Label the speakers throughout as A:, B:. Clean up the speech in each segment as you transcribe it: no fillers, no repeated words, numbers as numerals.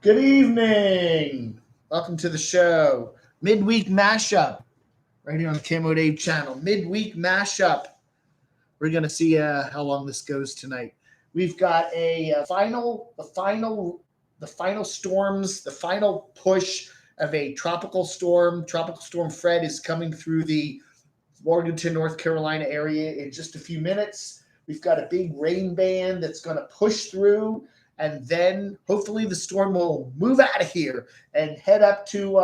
A: Good evening. Welcome to the show. Midweek mashup right here on the Camo Dave channel. Midweek mashup. We're gonna see how long this goes tonight. We've got the final storms, the final push of a tropical storm. Tropical storm Fred is coming through the Morganton, North Carolina area in just a few minutes. We've got a big rain band that's going to push through, and then hopefully the storm will move out of here and head up to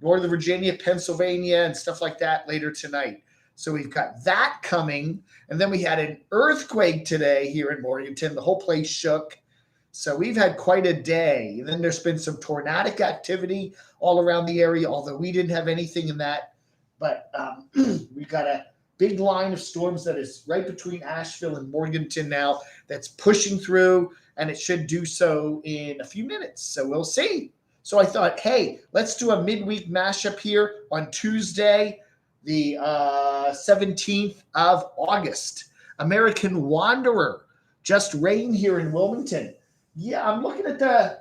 A: Northern Virginia, Pennsylvania, and stuff like that later tonight. So we've got that coming, and then we had an earthquake today here in Morganton. The whole place shook. So we've had quite a day. And then there's been some tornadic activity all around the area, although we didn't have anything in that. But we've got a big line of storms that is right between Asheville and Morganton now that's pushing through, and it should do so in a few minutes. So we'll see. So I thought, hey, let's do a midweek mashup here on Tuesday, the 17th of August. American Wanderer, just rain here in Wilmington. Yeah, I'm looking at the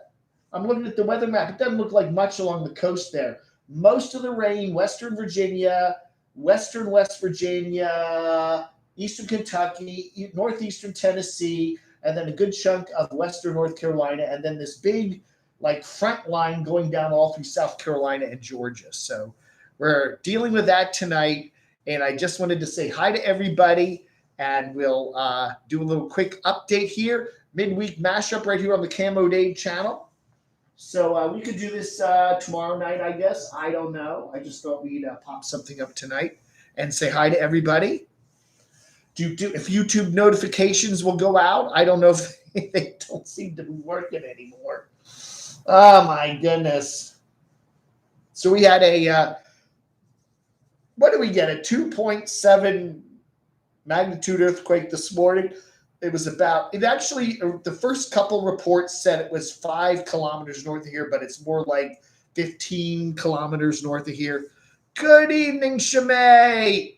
A: weather map. It doesn't look like much along the coast there. Most of the rain, Western Virginia, Western West Virginia, Eastern Kentucky, Northeastern Tennessee, and then a good chunk of Western North Carolina, and then this big front line going down all through South Carolina and Georgia. So we're dealing with that tonight, and I just wanted to say hi to everybody, and we'll do a little quick update here. Midweek mashup right here on the Camo Dave channel. So we could do this tomorrow night, I guess. I don't know. I just thought we'd pop something up tonight and say hi to everybody. If YouTube notifications will go out. I don't know if they don't seem to be working anymore. Oh, my goodness. So we had what did we get? A 2.7 magnitude earthquake this morning. The first couple reports said it was 5 kilometers north of here, but it's more like 15 kilometers north of here. Good evening, Shimei.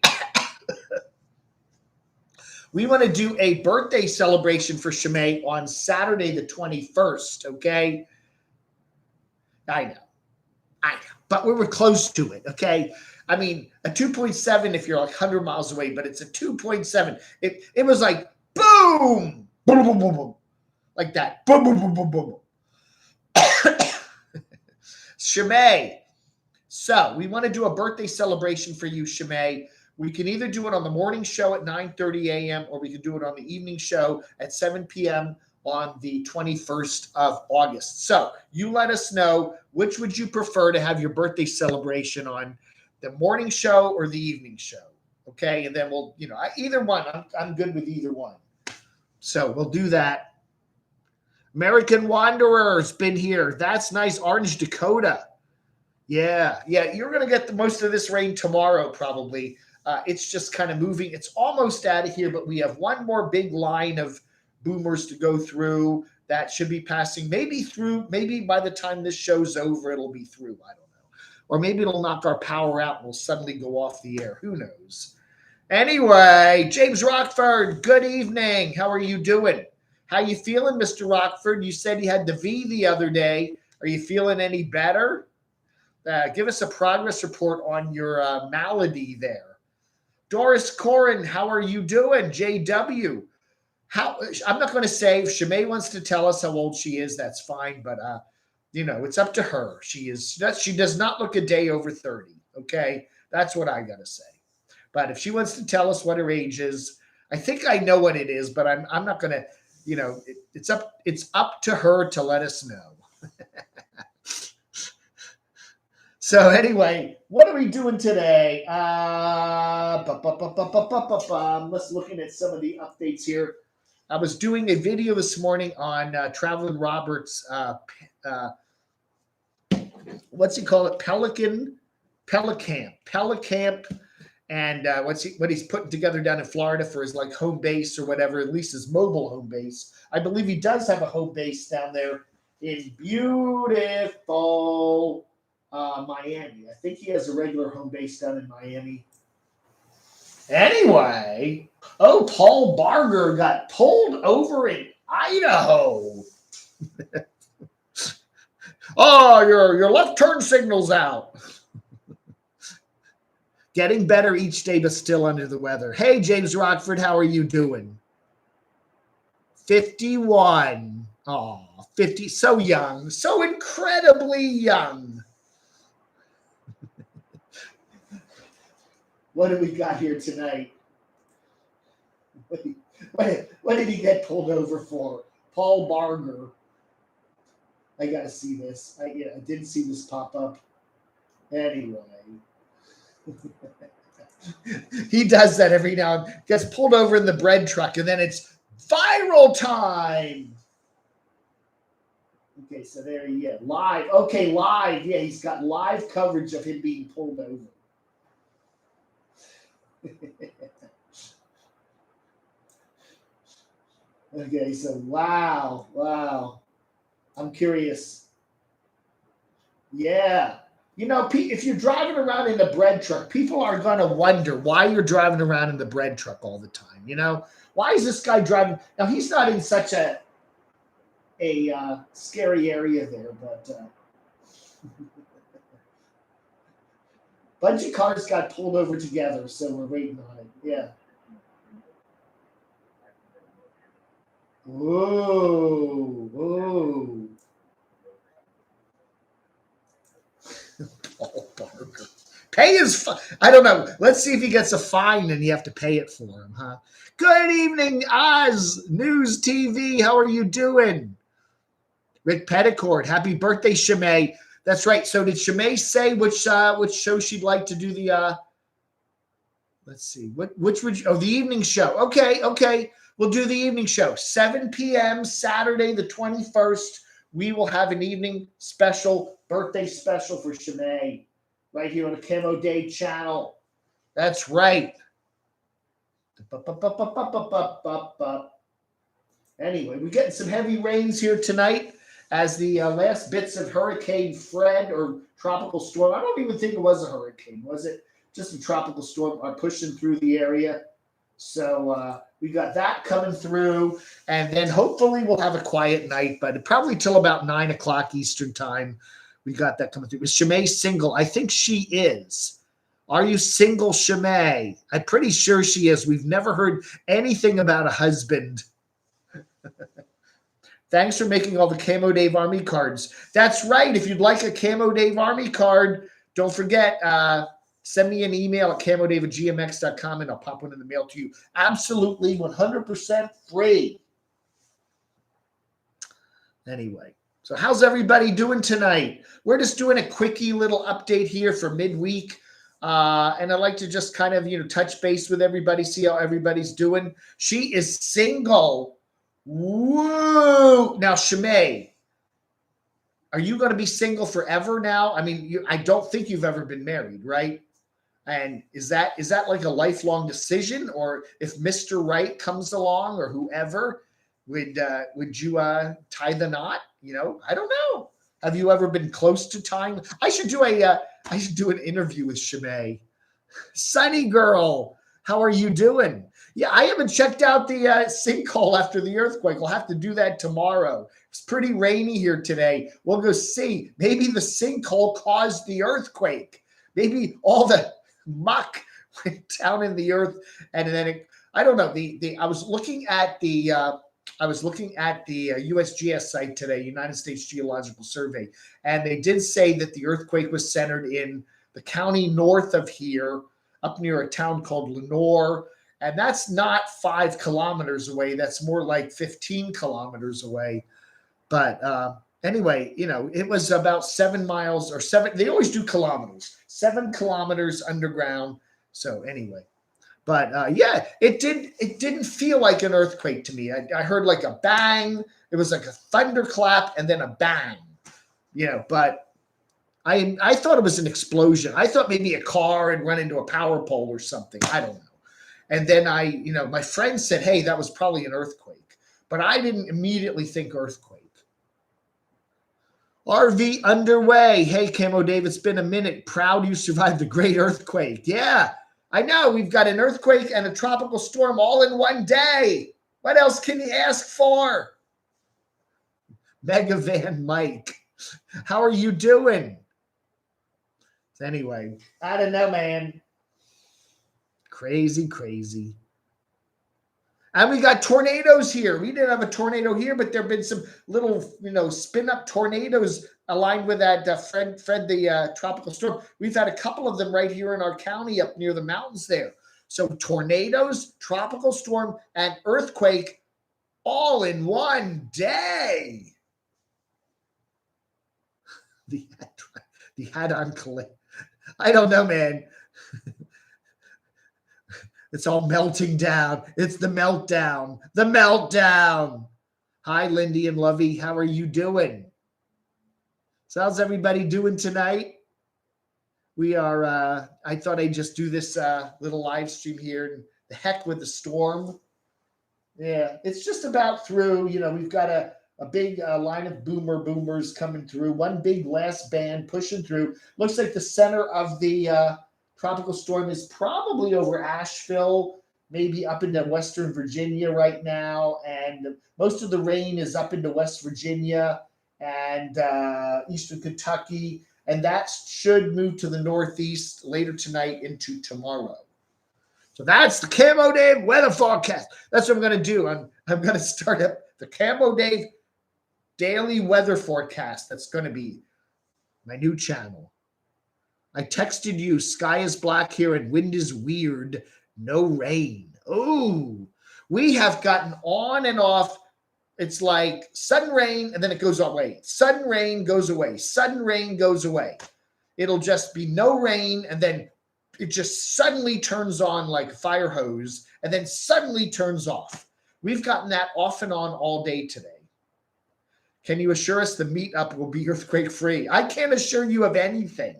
A: We want to do a birthday celebration for Shimei on Saturday the 21st, okay? I know. But we were close to it, okay? I mean, a 2.7 if you're 100 miles away, but it's a 2.7. It was like, boom, boom, boom, boom, boom, like that. Boom, boom, boom, boom, boom. Shimei. So we want to do a birthday celebration for you, Shimei. We can either do it on the morning show at 9:30 a.m. or we can do it on the evening show at 7 p.m. on the 21st of August. So you let us know, which would you prefer to have your birthday celebration on, the morning show or the evening show? Okay, and then we'll, either one. I'm good with either one. So we'll do that. American Wanderer's been here. That's nice. Orange Dakota. Yeah. You're going to get most of this rain tomorrow, probably. It's just kind of moving. It's almost out of here, but we have one more big line of boomers to go through that should be passing. Maybe by the time this show's over, it'll be through. I don't know. Or maybe it'll knock our power out and we'll suddenly go off the air. Who knows? Anyway, James Rockford, good evening. How are you doing? How you feeling, Mr. Rockford? You said you had the V the other day. Are you feeling any better? Give us a progress report on your malady there. Doris Corin, how are you doing? JW, I'm not going to say. If Shimei wants to tell us how old she is, that's fine. But it's up to her. She does not look a day over 30. Okay, that's what I got to say. But if she wants to tell us what her age is, I think I know what it is, but I'm not going to, it's up to her to let us know. So anyway, what are we doing today? Let's looking at some of the updates here. I was doing a video this morning on Traveling Robert's, what's he call it? Pelicamp. And what he's putting together down in Florida for his home base or whatever, at least his mobile home base. I believe he does have a home base down there in beautiful Miami. I think he has a regular home base down in Miami. Anyway, Paul Barger got pulled over in Idaho. Oh, your left turn signal's out. Getting better each day, but still under the weather. Hey, James Rockford, how are you doing? 51. Oh, 50. So young. So incredibly young. What do we got here tonight? What did he get pulled over for? Paul Barger. I got to see this. I didn't see this pop up. Anyway. He does that every now and then. Gets pulled over in the bread truck, and then it's viral time. Okay, so there he is. Live. Okay, live. Yeah, he's got live coverage of him being pulled over. Okay, so wow. I'm curious. Yeah. You know, if you're driving around in a bread truck, people are going to wonder why you're driving around in the bread truck all the time. You know, why is this guy driving? Now, he's not in such a scary area there, but bunch of cars got pulled over together, so we're waiting on it. Yeah. Whoa. Paul Barger. Pay his I don't know. Let's see if he gets a fine and you have to pay it for him, huh? Good evening, Oz News TV. How are you doing? Rick Petticord. Happy birthday, Shimei. That's right. So did Shimei say which show she'd like to do the let's see. Which would you, the evening show. Okay. We'll do the evening show. 7 p.m. Saturday the 21st. We will have an evening special, birthday special for Shimei right here on the Camo Day channel. That's right. Anyway, we're getting some heavy rains here tonight as the last bits of Hurricane Fred or tropical storm. I don't even think it was a hurricane, was it? Just a tropical storm are pushing through the area. So we got that coming through, and then hopefully we'll have a quiet night, but probably till about 9 o'clock Eastern time. We got that coming through. Is Shimei single? I think she is. Are you single, Shimei? I'm pretty sure she is. We've never heard anything about a husband. Thanks for making all the Camo Dave Army cards. That's right. If you'd like a Camo Dave Army card, don't forget, send me an email at camodave@gmx.com and I'll pop one in the mail to you. Absolutely 100% free. Anyway, so how's everybody doing tonight? We're just doing a quickie little update here for midweek. And I'd like to just kind of, touch base with everybody, see how everybody's doing. She is single. Woo! Now, Shimei, are you going to be single forever now? I mean, I don't think you've ever been married, right? And is that like a lifelong decision, or if Mr. Right comes along or whoever, would you tie the knot? I don't know. Have you ever been close to tying? I should do an interview with Shimei. Sunny girl, how are you doing? Yeah, I haven't checked out the sinkhole after the earthquake. We'll have to do that tomorrow. It's pretty rainy here today. We'll go see. Maybe the sinkhole caused the earthquake. Maybe all the muck went down in the earth, and then I don't know. I was looking at the USGS site today, United States Geological Survey, and they did say that the earthquake was centered in the county north of here, up near a town called Lenore, and that's not 5 kilometers away. That's more like 15 kilometers away. But anyway, it was about 7 miles or 7. They always do kilometers, 7 kilometers underground. So anyway, but yeah, it didn't feel like an earthquake to me. I heard like a bang. It was like a thunderclap and then a bang, but I thought it was an explosion. I thought maybe a car had run into a power pole or something. I don't know. And then my friend said, hey, that was probably an earthquake, but I didn't immediately think earthquake. RV underway. Hey, Camo Dave, it's been a minute. Proud you survived the great earthquake. Yeah, I know. We've got an earthquake and a tropical storm all in one day. What else can you ask for? Mega Van Mike. How are you doing? Anyway, I don't know, man. Crazy, crazy. And we got tornadoes here. We didn't have a tornado here, but there have been some little, spin up tornadoes aligned with that Fred the tropical storm. We've had a couple of them right here in our county up near the mountains there. So tornadoes, tropical storm, and earthquake all in one day. The hat on collect. I don't know, man. It's all melting down. It's the meltdown. The meltdown. Hi, Lindy and Lovey. How are you doing? So how's everybody doing tonight? We are, I thought I'd just do this little live stream here. And the heck with the storm. Yeah, it's just about through. We've got a big line of boomers coming through. One big last band pushing through. Looks like the center of the tropical storm is probably over Asheville, maybe up into Western Virginia right now. And most of the rain is up into West Virginia and Eastern Kentucky. And that should move to the northeast later tonight into tomorrow. So that's the Camo Dave weather forecast. That's what I'm going to do. I'm going to start up the Camo Dave daily weather forecast. That's going to be my new channel. I texted you, sky is black here and wind is weird. No rain. Oh, we have gotten on and off. It's like sudden rain and then it goes away. Sudden rain goes away. Sudden rain goes away. It'll just be no rain and then it just suddenly turns on like a fire hose and then suddenly turns off. We've gotten that off and on all day today. Can you assure us the meetup will be earthquake free? I can't assure you of anything.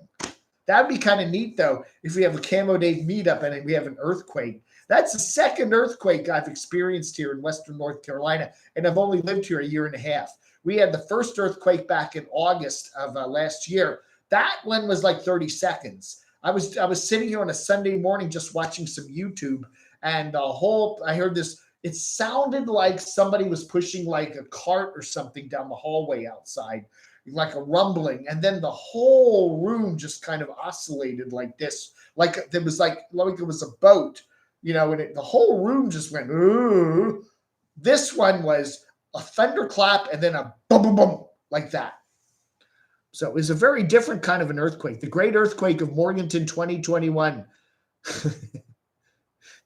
A: That'd be kind of neat, though, if we have a Camo Dave meetup and we have an earthquake. That's the second earthquake I've experienced here in Western North Carolina, and I've only lived here a year and a half. We had the first earthquake back in August of last year. That one was like 30 seconds. I was sitting here on a Sunday morning just watching some YouTube, and I heard this. It sounded like somebody was pushing like a cart or something down the hallway outside, like a rumbling, and then the whole room just kind of oscillated like this, like it was a boat, and the whole room just went, ooh. This one was a thunderclap and then a boom, boom, boom, like that. So it was a very different kind of an earthquake. The great earthquake of Morganton 2021.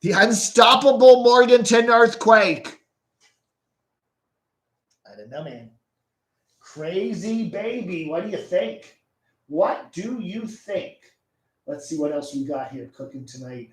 A: The unstoppable Morganton earthquake. I don't know, man. Crazy baby. What do you think? What do you think? Let's see what else we got here cooking tonight.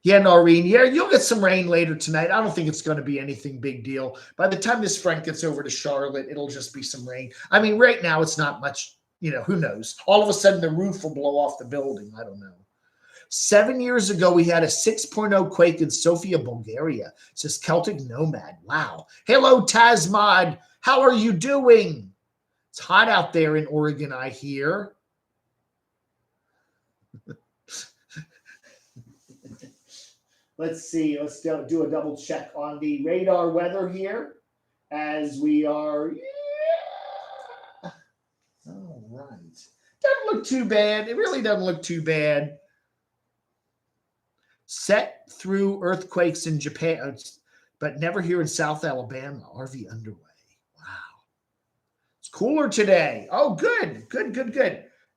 A: Yeah, Noreen. Yeah, you'll get some rain later tonight. I don't think it's going to be anything big deal. By the time this front gets over to Charlotte, it'll just be some rain. I mean, right now it's not much, who knows? All of a sudden the roof will blow off the building. I don't know. 7 years ago, we had a 6.0 quake in Sofia, Bulgaria. It says Celtic Nomad. Wow. Hello, Tasmod. How are you doing? It's hot out there in Oregon, I hear. Let's see. Let's do a double check on the radar weather here as we are. Yeah. All right. Doesn't look too bad. It really doesn't look too bad. Set through earthquakes in Japan, but never here in South Alabama. RV underway. Wow. It's cooler today. Oh, good.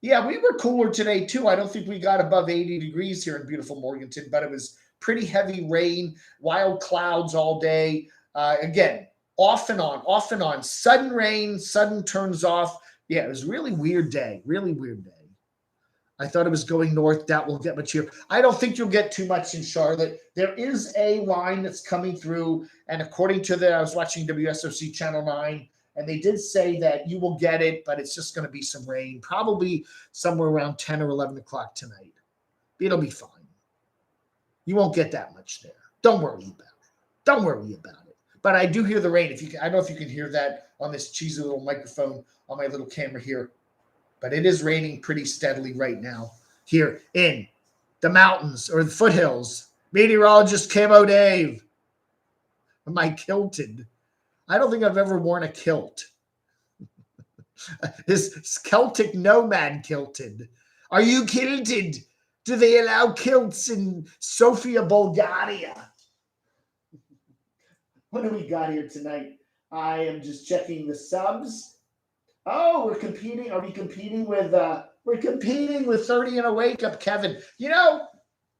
A: Yeah, we were cooler today, too. I don't think we got above 80 degrees here in beautiful Morganton, but it was pretty heavy rain, wild clouds all day. Again, off and on. Sudden rain, sudden turns off. Yeah, it was a really weird day. I thought it was going north. That will get much here. I don't think you'll get too much in Charlotte. There is a line that's coming through, and according to I was watching WSOC Channel 9, and they did say that you will get it, but it's just going to be some rain, probably somewhere around 10 or 11 o'clock tonight. It'll be fine. You won't get that much there. Don't worry about it. But I do hear the rain. I don't know if you can hear that on this cheesy little microphone on my little camera here. But it is raining pretty steadily right now here in the mountains or the foothills Meteorologist Camo Dave. Am I kilted? I don't think I've ever worn a kilt. Is Celtic Nomad kilted? Are you kilted? Do they allow kilts in Sofia, Bulgaria? What do we got here tonight? I am just checking the subs. Oh, we're competing. Are we competing with we're competing with 30 and a Wake Up, Kevin. You know,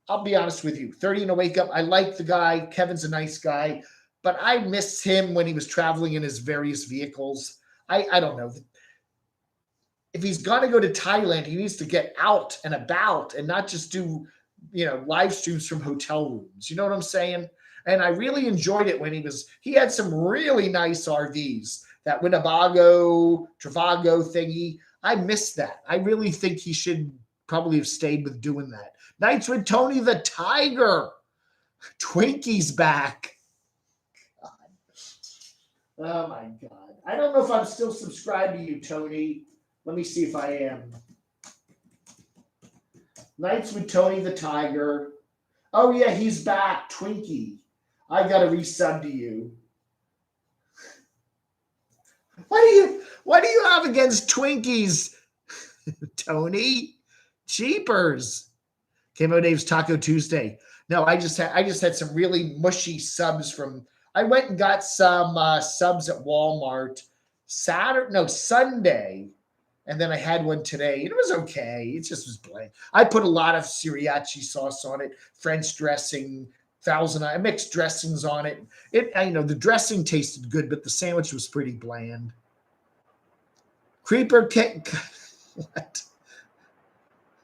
A: I'll be honest with you. 30 and a Wake Up. I like the guy. Kevin's a nice guy, but I miss him when he was traveling in his various vehicles. I don't know. If he's going to go to Thailand, he needs to get out and about and not just do, live streams from hotel rooms. You know what I'm saying? And I really enjoyed it when he had some really nice RVs, that Winnebago, Travago thingy. I missed that. I really think he should probably have stayed with doing that. Nights with Tony the Tiger. Twinkie's back. God. Oh my God. I don't know if I'm still subscribed to you, Tony. Let me see if I am. Nights with Tony the Tiger. Oh yeah, he's back. Twinkie. I gotta resub to you. What do you have against Twinkies, Tony? Cheapers. Camo Dave's Taco Tuesday. No, I just had some really mushy subs from. I went and got some subs at Walmart Sunday, and then I had one today. It was okay. It just was bland. I put a lot of sriracha sauce on it, French dressing, I mixed dressings on it. The dressing tasted good, but the sandwich was pretty bland. Creeper what?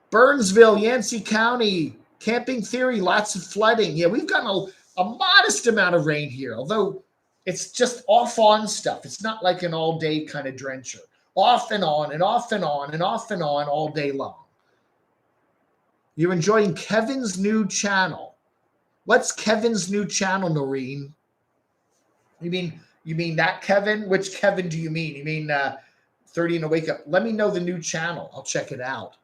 A: Burnsville, Yancey County, Camping Theory, lots of flooding. Yeah, we've gotten a modest amount of rain here, although it's just off-on stuff. It's not like an all-day kind of drencher. Off and on and off and on and off and on all day long. You're enjoying Kevin's new channel. What's Kevin's new channel, Noreen? You mean that Kevin? Which Kevin do you mean? You mean 30 and a Wake Up? Let me know the new channel. I'll check it out.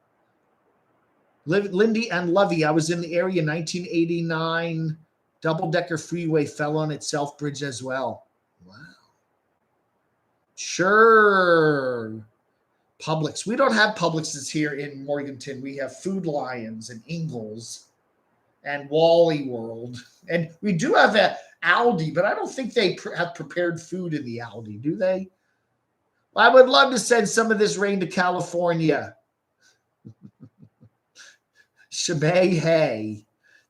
A: Lindy and Lovey, I was in the area 1989. Double-decker freeway fell on itself bridge as well. Wow. Sure. Publix. We don't have Publixes here in Morganton. We have Food Lions and Ingles and Wally World. And we do have a Aldi, but I don't think they have prepared food in the Aldi, do they? Well, I would love to send some of this rain to California. Shabay, hey.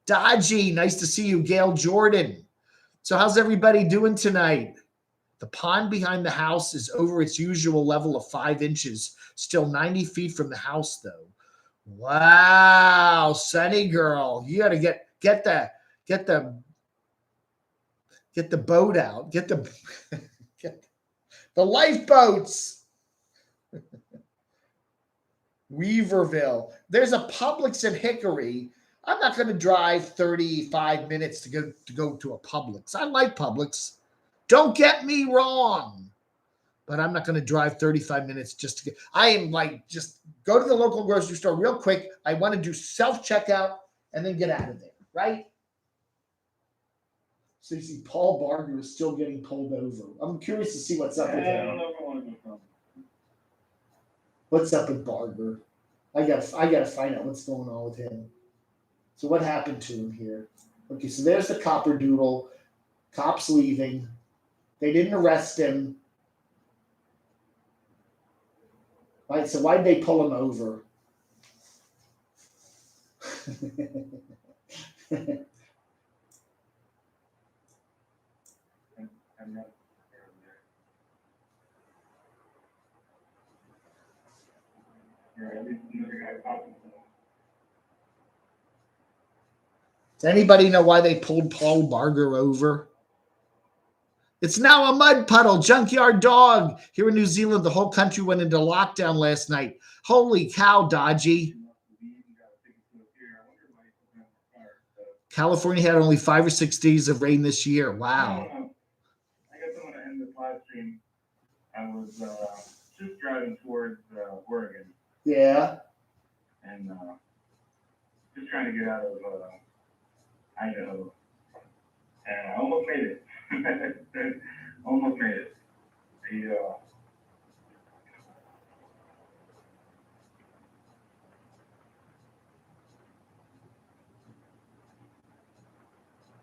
A: Dodgy, nice to see you. Gail Jordan. So how's everybody doing tonight? The pond behind the house is over its usual level of 5 inches, still 90 feet from the house, though. Wow, Sunny girl, you got to get the boat out, get the lifeboats. Weaverville. There's a Publix in Hickory. I'm not going to drive 35 minutes to go to a Publix. I like Publix. Don't get me wrong. But I'm not going to drive 35 minutes just to get. I am like, just go to the local grocery store real quick. I want to do self-checkout and then get out of there, right? So you see Paul Barger is still getting pulled over. I'm curious to see what's up with him. I don't know if I want to go from. What's up with Barger? I gotta find out what's going on with him. So what happened to him here? Okay, so there's the copper doodle. Cops leaving. They didn't arrest him. Right, so why did they pull him over? Does anybody know why they pulled Paul Barger over? It's now a mud puddle, junkyard dog. Here in New Zealand, the whole country went into lockdown last night. Holy cow, Dodgy. California had only 5 or 6 days of rain this year. Wow.
B: I guess I want to end this live stream. I was just driving towards Oregon.
A: Yeah.
B: And just trying to get out of Idaho. And I almost made it. Almost made it.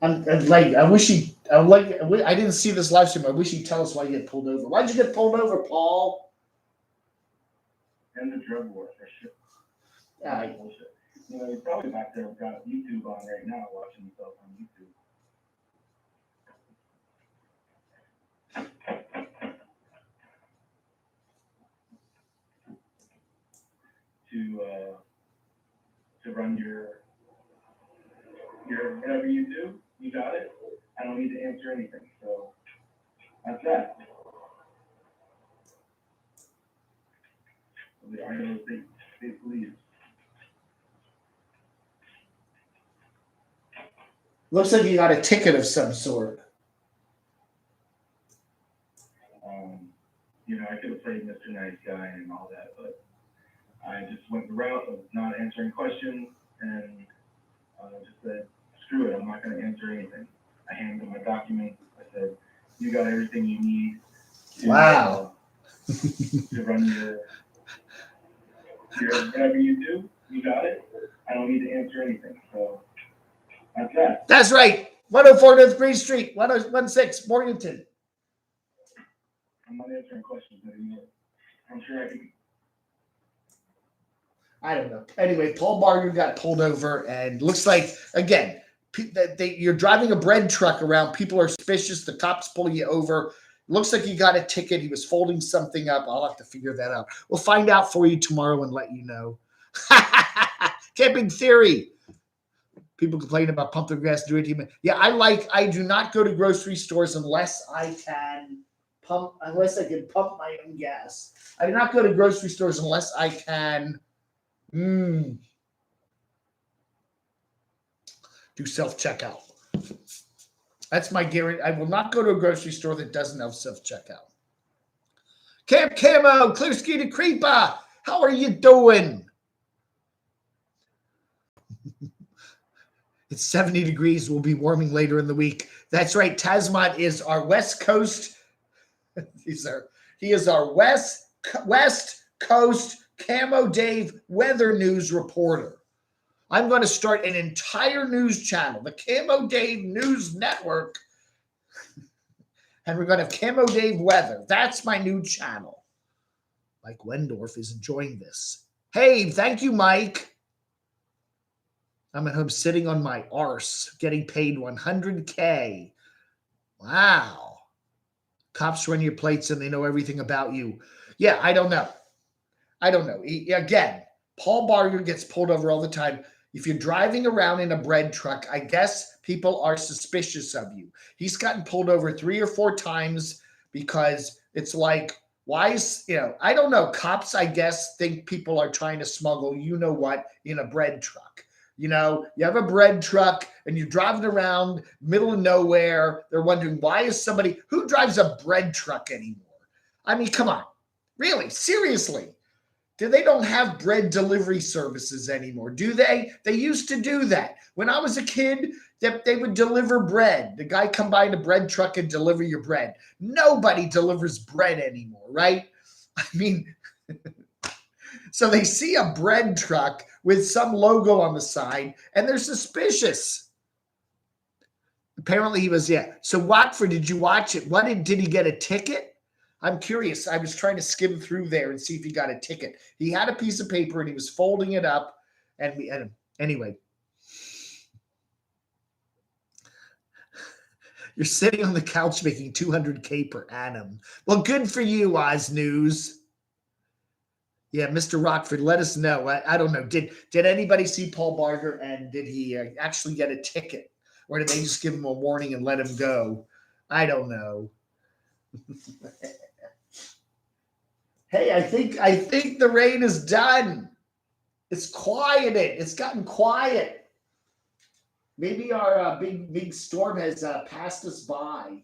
A: I'm late. I didn't see this live stream. I wish he'd tell us why you get pulled over. Why'd you get pulled over, Paul?
B: And the drug war, for sure.
A: Yeah.
B: Bullshit. You know, he's probably back there got YouTube on right now, watching himself on YouTube. To run your whatever you do, you got it. I don't need to answer anything. So that's that. The Idaho State Police.
A: Looks like you got a ticket of some sort.
B: You know, I could have played Mr. Nice Guy and all that, but I just went the route of not answering questions and just said, screw it, I'm not going to answer anything. I handed him my documents. I said, you got everything you need to, to run your whatever you do, you got it. I don't need to answer anything. So that's that.
A: That's right. 104 North Green Street, 1016, Morganton.
B: I'm not answering questions anymore. I'm sure I can.
A: I don't know. Anyway, Paul Barger got pulled over, and looks like, again, you're driving a bread truck around. People are suspicious. The cops pull you over. Looks like he got a ticket. He was folding something up. I'll have to figure that out. We'll find out for you tomorrow and let you know. Camping theory. People complain about pump their gas. Yeah, I do not go to grocery stores unless I can pump my own gas. I do not go to grocery stores unless I can do self-checkout. That's my guarantee. I will not go to a grocery store that doesn't have self-checkout. Camp Camo, Clear Ski to Creeper. How are you doing? It's 70 degrees. We'll be warming later in the week. That's right. Tasmat is our West Coast. He is our West Coast Camo Dave weather news reporter. I'm going to start an entire news channel, the Camo Dave News Network, and we're going to have Camo Dave weather. That's my new channel. Mike Wendorf is enjoying this. Hey, thank you, Mike. I'm at home sitting on my arse, getting paid $100K. Wow. Cops run your plates and they know everything about you. Yeah, I don't know. Again, Paul Barger gets pulled over all the time. If you're driving around in a bread truck, I guess people are suspicious of you. He's gotten pulled over 3 or 4 times because it's like, why is, I don't know. Cops, I guess, think people are trying to smuggle, what, in a bread truck. You have a bread truck and you're driving around middle of nowhere. They're wondering, who drives a bread truck anymore? I mean, come on. Really? Seriously. They don't have bread delivery services anymore, do they? They used to do that. When I was a kid, they would deliver bread. The guy come by in a bread truck and deliver your bread. Nobody delivers bread anymore, right? I mean, so they see a bread truck with some logo on the side, and they're suspicious. Apparently he was, yeah. So Watford, did you watch it? Did he get a ticket? I'm curious. I was trying to skim through there and see if he got a ticket. He had a piece of paper and he was folding it up. Anyway. You're sitting on the couch making $200K per annum. Well, good for you, Oz News. Yeah, Mr. Rockford, let us know. I don't know. Did anybody see Paul Barger, and did he actually get a ticket? Or did they just give him a warning and let him go? I don't know. Hey, I think the rain is done. It's quieted. It's gotten quiet. Maybe our big storm has passed us by.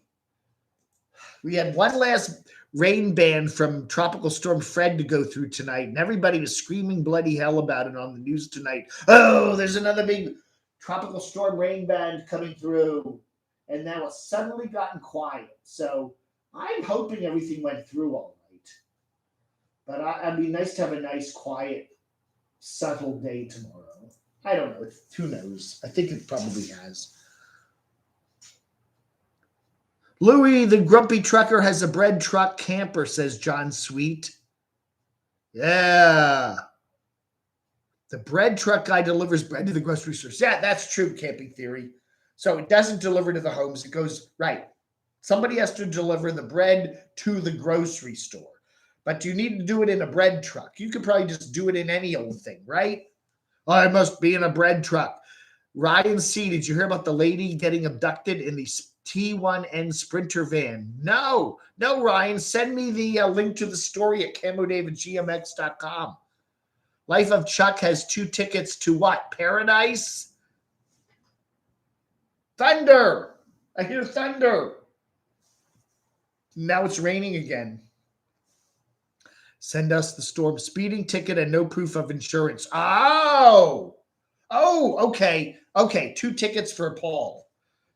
A: We had one last rain ban from Tropical Storm Fred to go through tonight, and everybody was screaming bloody hell about it on the news tonight. Oh, there's another big tropical storm rain band coming through, and now it's suddenly gotten quiet. So I'm hoping everything went through all right. But it'd be nice to have a nice, quiet, settled day tomorrow. I don't know. Who knows? I think it probably has. Louis, the grumpy trucker, has a bread truck camper, says John Sweet. Yeah. The bread truck guy delivers bread to the grocery stores. Yeah, that's true, camping theory. So it doesn't deliver to the homes. It goes, right. Somebody has to deliver the bread to the grocery store. But you need to do it in a bread truck. You could probably just do it in any old thing, right? Oh, I must be in a bread truck. Ryan C., did you hear about the lady getting abducted in the T1N Sprinter van? No, Ryan. Send me the link to the story at camodavidgmx.com. Life of Chuck has 2 tickets to what? Paradise? Thunder. I hear thunder. Now it's raining again. Send us the storm speeding ticket and no proof of insurance. Oh, okay. 2 tickets for Paul.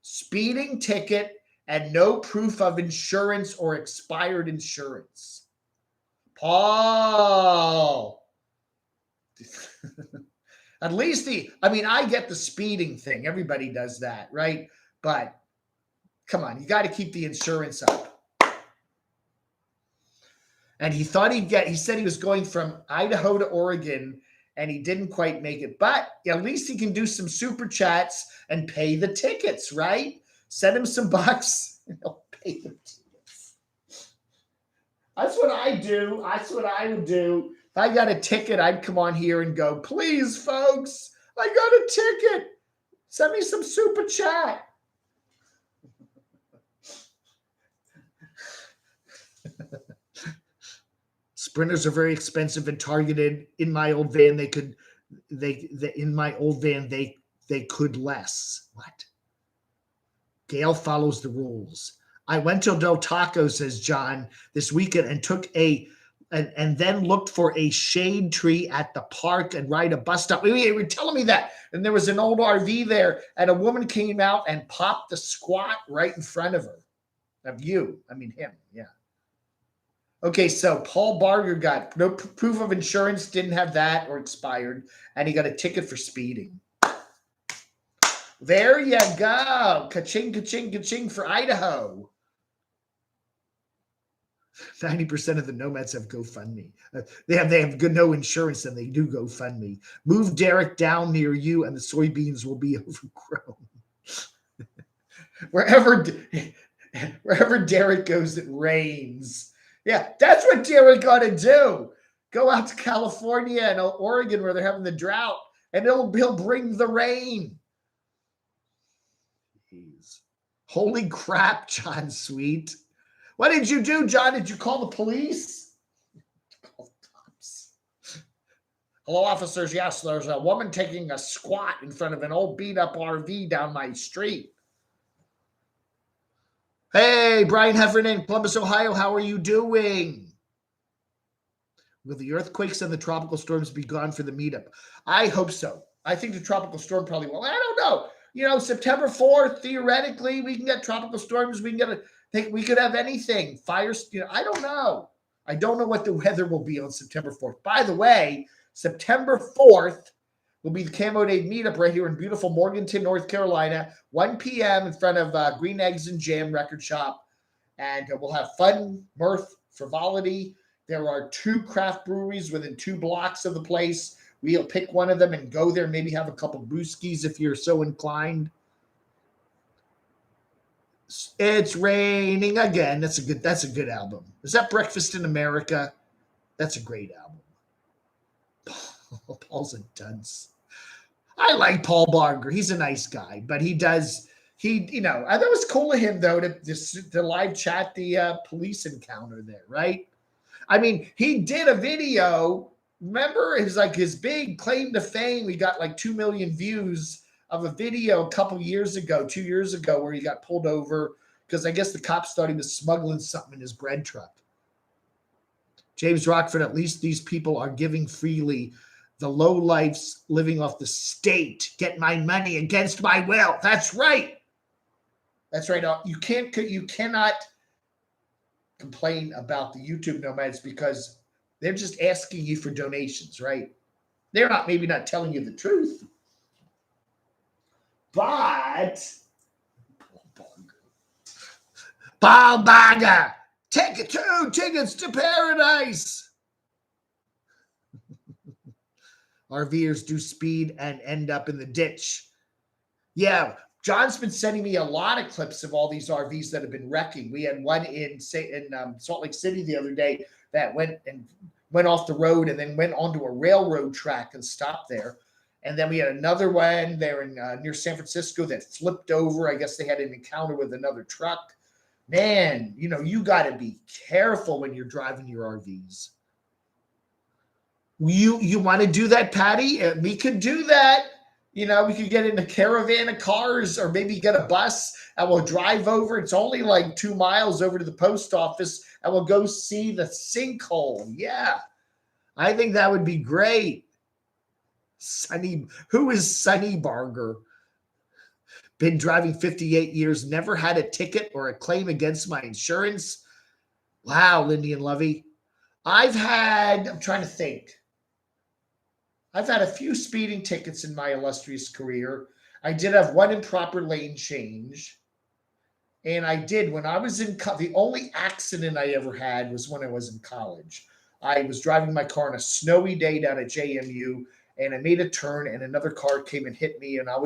A: Speeding ticket and no proof of insurance or expired insurance. Paul. At least I get the speeding thing. Everybody does that, right? But come on, you got to keep the insurance up. And he thought he said he was going from Idaho to Oregon, and he didn't quite make it. But at least he can do some super chats and pay the tickets, right? Send him some bucks and he'll pay the tickets. That's what I do. That's what I would do. If I got a ticket, I'd come on here and go, please, folks, I got a ticket. Send me some super chat. Sprinters are very expensive and targeted. In my old van, they could less. What? Gail follows the rules. I went to Del Taco, says John, this weekend and took and then looked for a shade tree at the park and ride a bus stop. You were telling me that. And there was an old RV there, and a woman came out and popped the squat right in front of her. Him, yeah. Okay, so Paul Barger got no proof of insurance, didn't have that or expired, and he got a ticket for speeding. There you go. Ka-ching, ka-ching, ka-ching for Idaho. 90% of the Nomads have GoFundMe. They have good no insurance, and they do GoFundMe. Move Derek down near you, and the soybeans will be overgrown. Wherever Derek goes, it rains. Yeah, that's what Derek got to do. Go out to California and Oregon where they're having the drought, and he'll bring the rain. Jeez. Holy crap, John Sweet. What did you do, John? Did you call the police? Call the cops. Hello, officers. Yes, there's a woman taking a squat in front of an old beat-up RV down my street. Hey, Brian Heffernan, Columbus, Ohio, how are you doing? Will the earthquakes and the tropical storms be gone for the meetup? I hope so. I think the tropical storm probably will. I don't know. September 4th, theoretically, we can get tropical storms. We could have anything. Fires, I don't know. I don't know what the weather will be on September 4th. By the way, September 4th will be the Camo Day meetup right here in beautiful Morganton, North Carolina, 1 p.m. in front of Green Eggs and Jam Record Shop. And we'll have fun, mirth, frivolity. There are 2 craft breweries within 2 blocks of the place. We'll pick one of them and go there, maybe have a couple brewskis if you're so inclined. It's raining again. That's a good album. Is that Breakfast in America? That's a great album. Paul's a dunce. I like Paul Barger. He's a nice guy, but I thought it was cool of him though to live chat the police encounter there, right? He did a video. Remember, it was like his big claim to fame. He got like 2 million views of a video a couple years ago, 2 years ago, where he got pulled over because I guess the cops thought he was smuggling something in his bread truck. James Rockford, at least these people are giving freely. the lowlifes living off the state get my money against my will. That's right. That's right. You cannot complain about the YouTube nomads because they're just asking you for donations, right? They're maybe not telling you the truth. But Paul Barger, take 2 tickets to paradise. RVers do speed and end up in the ditch. Yeah, John's been sending me a lot of clips of all these RVs that have been wrecking. We had one in Salt Lake City the other day that went off the road and then went onto a railroad track and stopped there. And then we had another one there in near San Francisco that flipped over. I guess they had an encounter with another truck. Man, you got to be careful when you're driving your RVs. You want to do that, Patty? We could do that. We could get in a caravan of cars or maybe get a bus and we'll drive over. It's only like 2 miles over to the post office and we'll go see the sinkhole. Yeah, I think that would be great. Who is Sonny Barger? Been driving 58 years, never had a ticket or a claim against my insurance. Wow, Lindy and Lovey. I'm trying to think. I've had a few speeding tickets in my illustrious career. I did have one improper lane change. And I did when I was the only accident I ever had was when I was in college. I was driving my car on a snowy day down at JMU and I made a turn and another car came and hit me. And I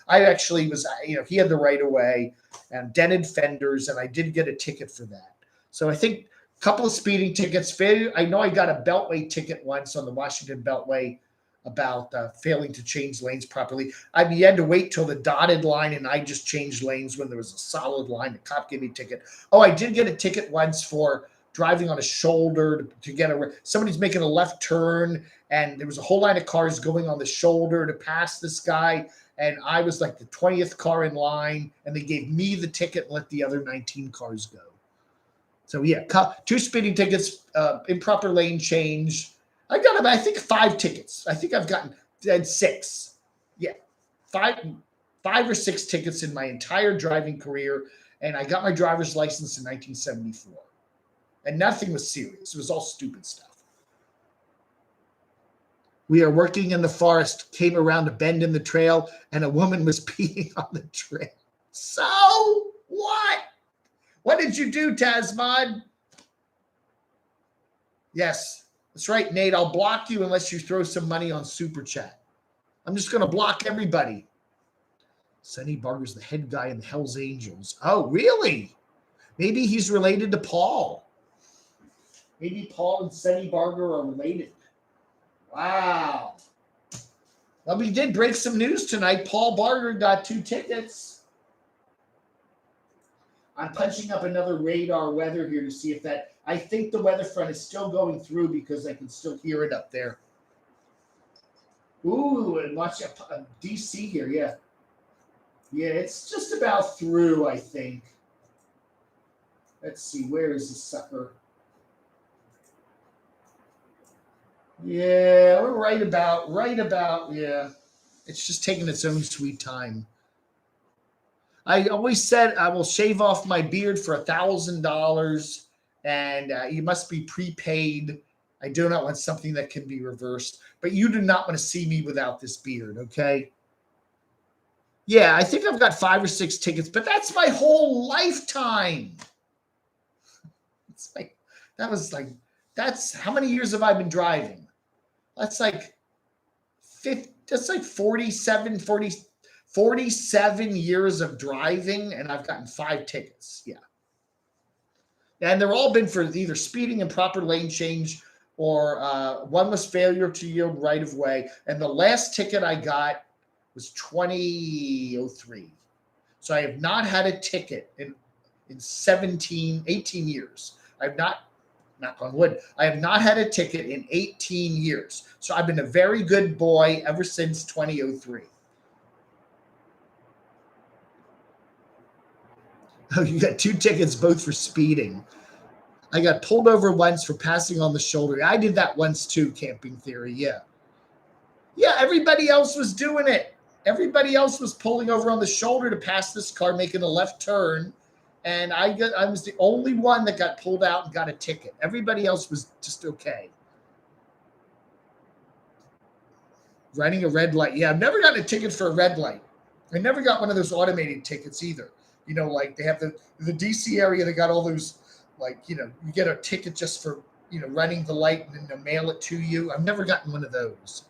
A: actually was, he had the right of way and dented fenders and I did get a ticket for that. So I think a couple of speeding tickets. I know I got a Beltway ticket once on the Washington Beltway about failing to change lanes properly. You had to wait till the dotted line and I just changed lanes when there was a solid line. The cop gave me a ticket. Oh, I did get a ticket once for driving on a shoulder to get somebody's making a left turn and there was a whole line of cars going on the shoulder to pass this guy. And I was like the 20th car in line and they gave me the ticket and let the other 19 cars go. So yeah, 2 speeding tickets, improper lane change. I got I think 5 tickets. I think I've gotten 6. Yeah, 5 or 6 tickets in my entire driving career. And I got my driver's license in 1974. And nothing was serious. It was all stupid stuff. We are working in the forest, came around a bend in the trail, and a woman was peeing on the trail. So what? What did you do, Tasmod? Yes, that's right, Nate. I'll block you unless you throw some money on Super Chat. I'm just going to block everybody. Sonny Barger's the head guy in the Hells Angels. Oh, really? Maybe he's related to Paul. Maybe Paul and Sonny Barger are related. Wow. Well, we did break some news tonight. Paul Barger got 2 tickets. I'm punching up another radar weather here to see if that. I think the weather front is still going through because I can still hear it up there. Ooh, and watch DC here. Yeah. Yeah, it's just about through, I think. Let's see. Where is the sucker? Yeah, we're right about, yeah. It's just taking its own sweet time. I always said I will shave off my beard for $1,000 and you must be prepaid. I do not want something that can be reversed, but you do not want to see me without this beard, okay? Yeah, I think I've got 5 or 6 tickets, but that's my whole lifetime. That's how many years have I been driving? That's like 47 years of driving, and I've gotten 5 tickets. Yeah. And they're all been for either speeding, improper lane change, or one was failure to yield right of way. And the last ticket I got was 2003. So I have not had a ticket in 18 years. I've not, knock on wood, I have not had a ticket in 18 years. So I've been a very good boy ever since 2003. Oh, you got 2 tickets, both for speeding. I got pulled over once for passing on the shoulder. I did that once too, Camping Theory, yeah. Yeah, everybody else was doing it. Everybody else was pulling over on the shoulder to pass this car, making a left turn. And I was the only one that got pulled out and got a ticket. Everybody else was just okay. Running a red light. Yeah, I've never gotten a ticket for a red light. I never got one of those automated tickets either. You know, like they have the DC area, they got all those, like, you know, you get a ticket just for, you know, running the light and then they'll mail it to you. I've never gotten one of those.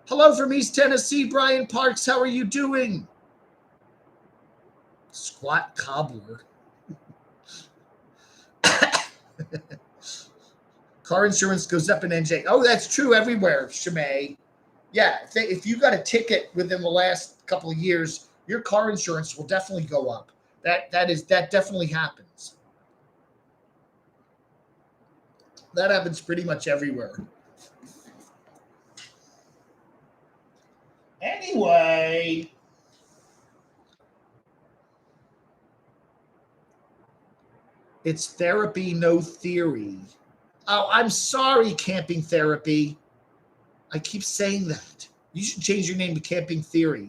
A: Hello from East Tennessee, Brian Parks. How are you doing? Squat cobbler. Car insurance goes up in NJ. Oh, that's true everywhere, Shimei. Yeah, if you got a ticket within the last couple of years, your car insurance will definitely go up. That definitely happens. That happens pretty much everywhere. Anyway, it's therapy, no theory. Oh, I'm sorry, Camping Therapy. I keep saying that. You should change your name to Camping Theory.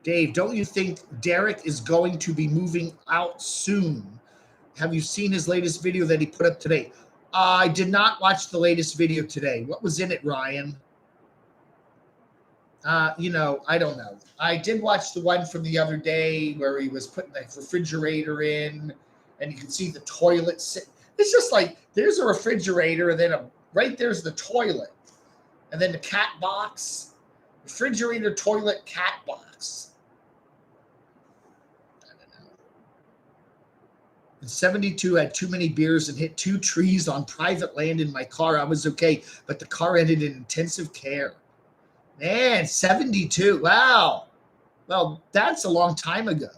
A: Dave, don't you think Derek is going to be moving out soon? Have you seen his latest video that he put up today? I did not watch the latest video today. What was in it, Ryan? You know, I don't know. I did watch the one from the other day where he was putting the refrigerator in and you can see the toilet sit. It's just like there's a refrigerator and then right there's the toilet. And then the cat box, refrigerator, toilet, cat box. I don't know. In 72, I had too many beers and hit 2 trees on private land in my car. I was okay, but the car ended in intensive care. Man, 72. Wow. Well, that's a long time ago.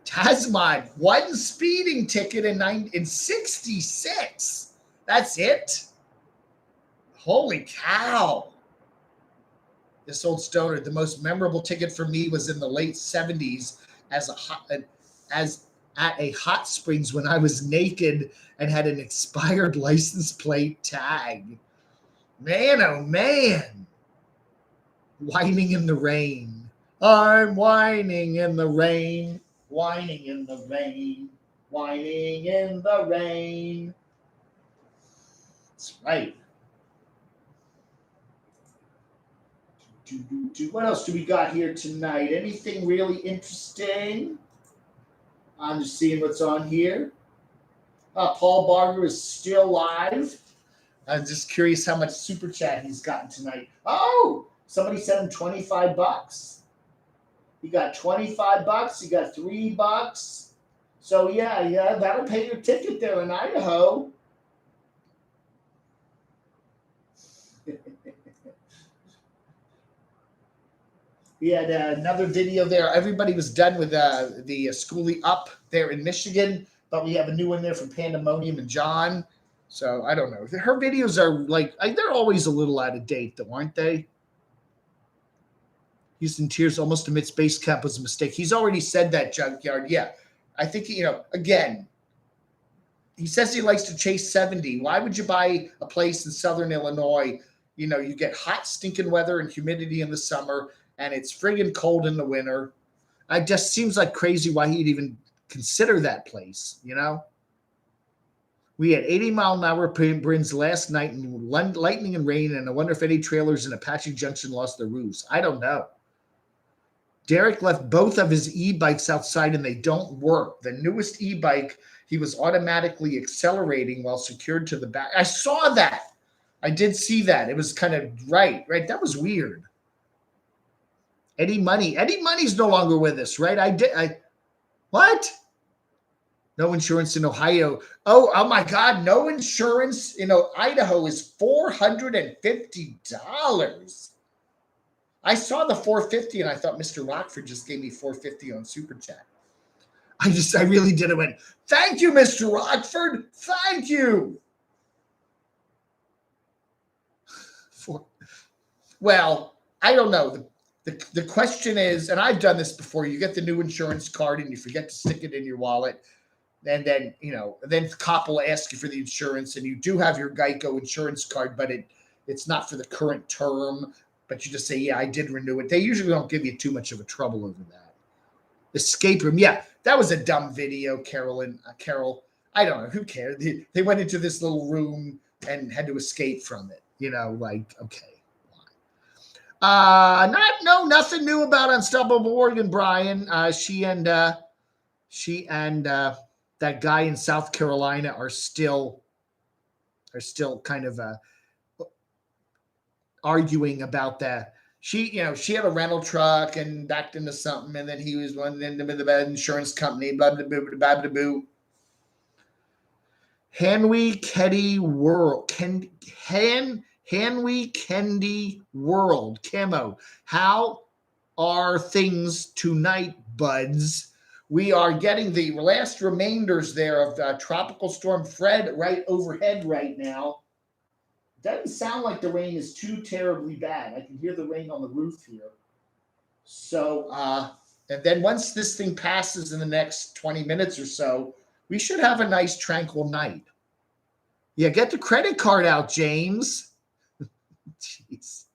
A: Tasmod, 1 speeding ticket in 66. That's it? Holy cow. This old stoner, the most memorable ticket for me was in the late 70s at a hot springs when I was naked and had an expired license plate tag. Man, oh man. Whining in the rain. I'm whining in the rain. Whining in the rain. Whining in the rain. That's right. What else do we got here tonight? Anything really interesting? I'm just seeing what's on here. Paul Barger is still live. I'm just curious how much super chat he's gotten tonight. Oh, somebody sent him $25. He got $25. He got $3. So yeah, that'll pay your ticket there in Idaho. We had another video there. Everybody was done with the Schoolie Up there in Michigan, but we have a new one there from Pandemonium and John. So I don't know. Her videos are like they're always a little out of date, though, aren't they? Houston Tears almost amidst base camp was a mistake. He's already said that, Junkyard. Yeah, I think again. He says he likes to chase 70. Why would you buy a place in Southern Illinois? You know, you get hot, stinking weather and humidity in the summer, and it's friggin' cold in the winter. It just seems like crazy why he'd even consider that place, you know? We had 80-mile-an-hour winds last night and lightning and rain, and I wonder if any trailers in Apache Junction lost their roofs. I don't know. Derek left both of his e-bikes outside, and they don't work. The newest e-bike, he was automatically accelerating while secured to the back. I saw that. I did see that. It was kind of right. That was weird. Eddie Money's no longer with us, right? What? No insurance in Ohio. Oh my God. No insurance in Idaho is $450. I saw the $450 and I thought Mr. Rockford just gave me $450 on Super Chat. I really did. I went, thank you, Mr. Rockford. Thank you. Well, I don't know. The question is, and I've done this before, you get the new insurance card and you forget to stick it in your wallet. And then, then the cop will ask you for the insurance, and you do have your Geico insurance card, but it's not for the current term. But you just say, yeah, I did renew it. They usually don't give you too much of a trouble over that. Escape room. Yeah, that was a dumb video, Carol. I don't know. Who cares? They went into this little room and had to escape from it. Okay. Nothing new about Unstoppable Morgan, Brian. She and that guy in South Carolina are still kind of arguing about that. She had a rental truck and backed into something, and then he was running into the insurance company, blah, blah, blah, blah, blah, blah, blah. Hanwe Kendi World, Camo. How are things tonight, buds? We are getting the last remainders there of Tropical Storm Fred right overhead right now. Doesn't sound like the rain is too terribly bad. I can hear the rain on the roof here. So, and then once this thing passes in the next 20 minutes or so, we should have a nice tranquil night. Yeah, get the credit card out, James. Jeez.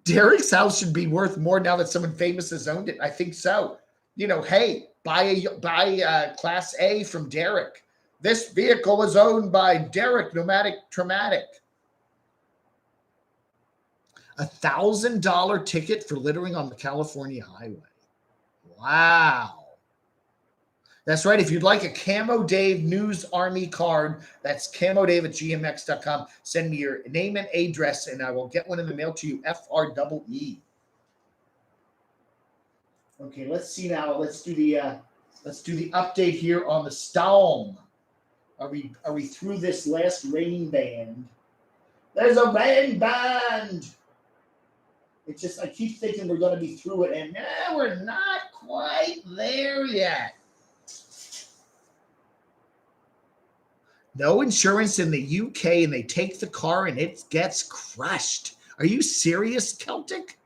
A: Derek's house should be worth more now that someone famous has owned it. I think so. Hey, buy Class A from Derek. This vehicle is owned by Derek Nomadic Traumatic. $1,000 ticket for littering on the California highway. Wow. That's right. If you'd like a Camo Dave News Army card, that's camodave@gmx.com. Send me your name and address, and I will get one in the mail to you, FREE. Okay, let's see now. Let's do the update here on the storm. Are we through this last rain band? There's a rain band. It's just I keep thinking we're going to be through it, and we're not quite there yet. No insurance in the UK, and they take the car and it gets crushed. Are you serious, Celtic?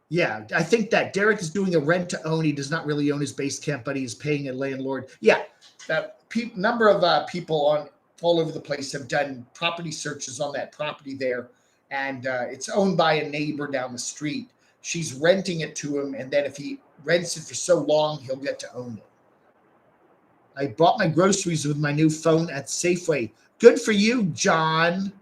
A: Yeah, I think that Derek is doing a rent to own. He does not really own his base camp, but he's paying a landlord. Yeah, that number of people all over the place have done property searches on that property there, and it's owned by a neighbor down the street. She's renting it to him, and then if he rents it for so long, he'll get to own it. I bought my groceries with my new phone at Safeway. Good for you, John.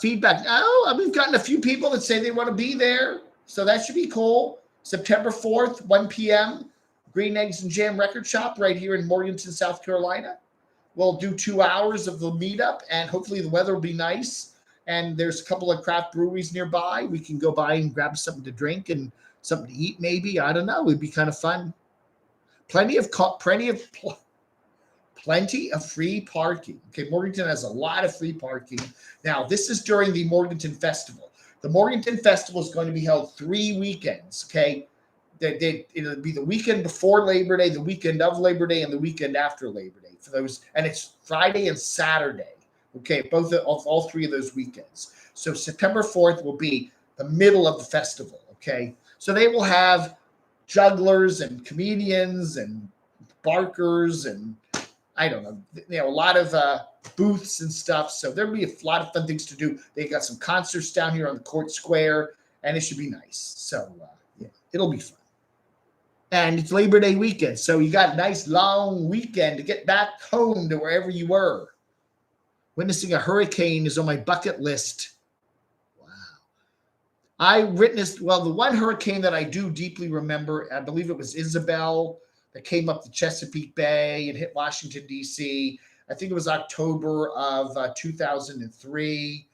A: Feedback. Oh, we've gotten a few people that say they want to be there, so that should be cool. September 4th, 1 p.m., Green Eggs and Jam Record Shop right here in Morganton, South Carolina. We'll do 2 hours of the meetup, and hopefully the weather will be nice. And there's a couple of craft breweries nearby. We can go by and grab something to drink and something to eat, maybe. I don't know. It'd be kind of fun. Plenty of free parking. Okay, Morganton has a lot of free parking. Now, this is during the Morganton Festival. The Morganton Festival is going to be held 3 weekends, okay? It'll be the weekend before Labor Day, the weekend of Labor Day, and the weekend after Labor Day for those. And it's Friday and Saturday, okay? All 3 of those weekends. So September 4th will be the middle of the festival, okay? So they will have jugglers and comedians and barkers and I don't know, a lot of booths and stuff. So there'll be a lot of fun things to do. They got some concerts down here on the Court Square, and it should be nice. So yeah, it'll be fun. And it's Labor Day weekend, so you got a nice long weekend to get back home to wherever you were. Witnessing a hurricane is on my bucket list. I witnessed, the one hurricane that I do deeply remember, I believe it was Isabel, that came up the Chesapeake Bay and hit Washington, D.C. I think it was October of 2003.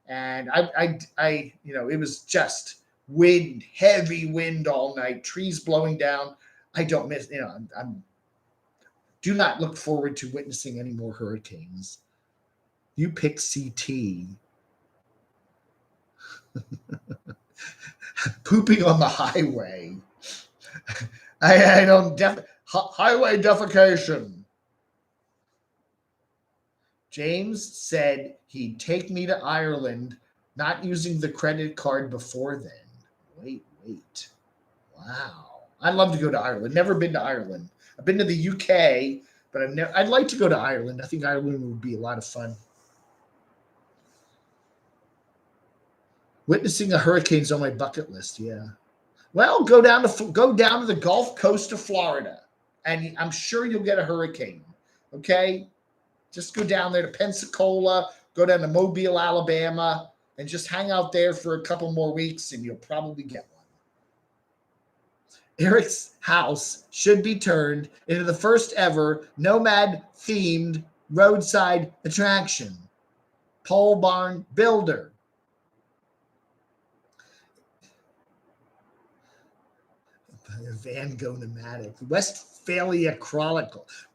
A: And it was just heavy wind all night, trees blowing down. I don't miss, do not look forward to witnessing any more hurricanes. You pick CT. Pooping on the highway. I don't highway defecation. James said he'd take me to Ireland, not using the credit card before then. Wait. Wow. I'd love to go to Ireland. Never been to Ireland. I've been to the UK, but I'd like to go to Ireland. I think Ireland would be a lot of fun. Witnessing a hurricane's on my bucket list. Yeah. Well, go down to the Gulf Coast of Florida, and I'm sure you'll get a hurricane. Okay, just go down there to Pensacola, go down to Mobile, Alabama, and just hang out there for a couple more weeks, and you'll probably get one. Eric's house should be turned into the first ever Nomad themed roadside attraction. Pole barn builder. Van Gogh Nomadic. Westphalia Chronicles.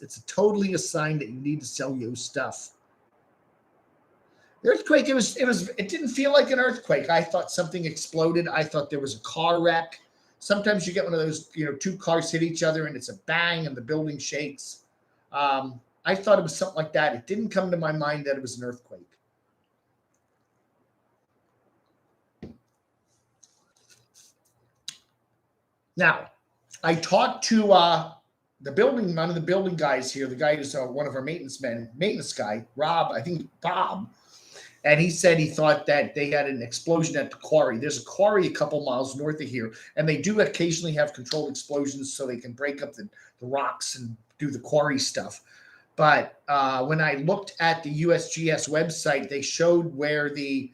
A: It's totally a sign that you need to sell your stuff. The earthquake, it didn't feel like an earthquake. I thought something exploded. I thought there was a car wreck. Sometimes you get one of those, two cars hit each other and it's a bang and the building shakes. I thought it was something like that. It didn't come to my mind that it was an earthquake. Now, I talked to one of the building guys here, the guy who's one of our maintenance guy, Rob, I think Bob, and he said he thought that they had an explosion at the quarry. There's a quarry a couple miles north of here, and they do occasionally have controlled explosions so they can break up the rocks and do the quarry stuff. But when I looked at the USGS website, they showed where the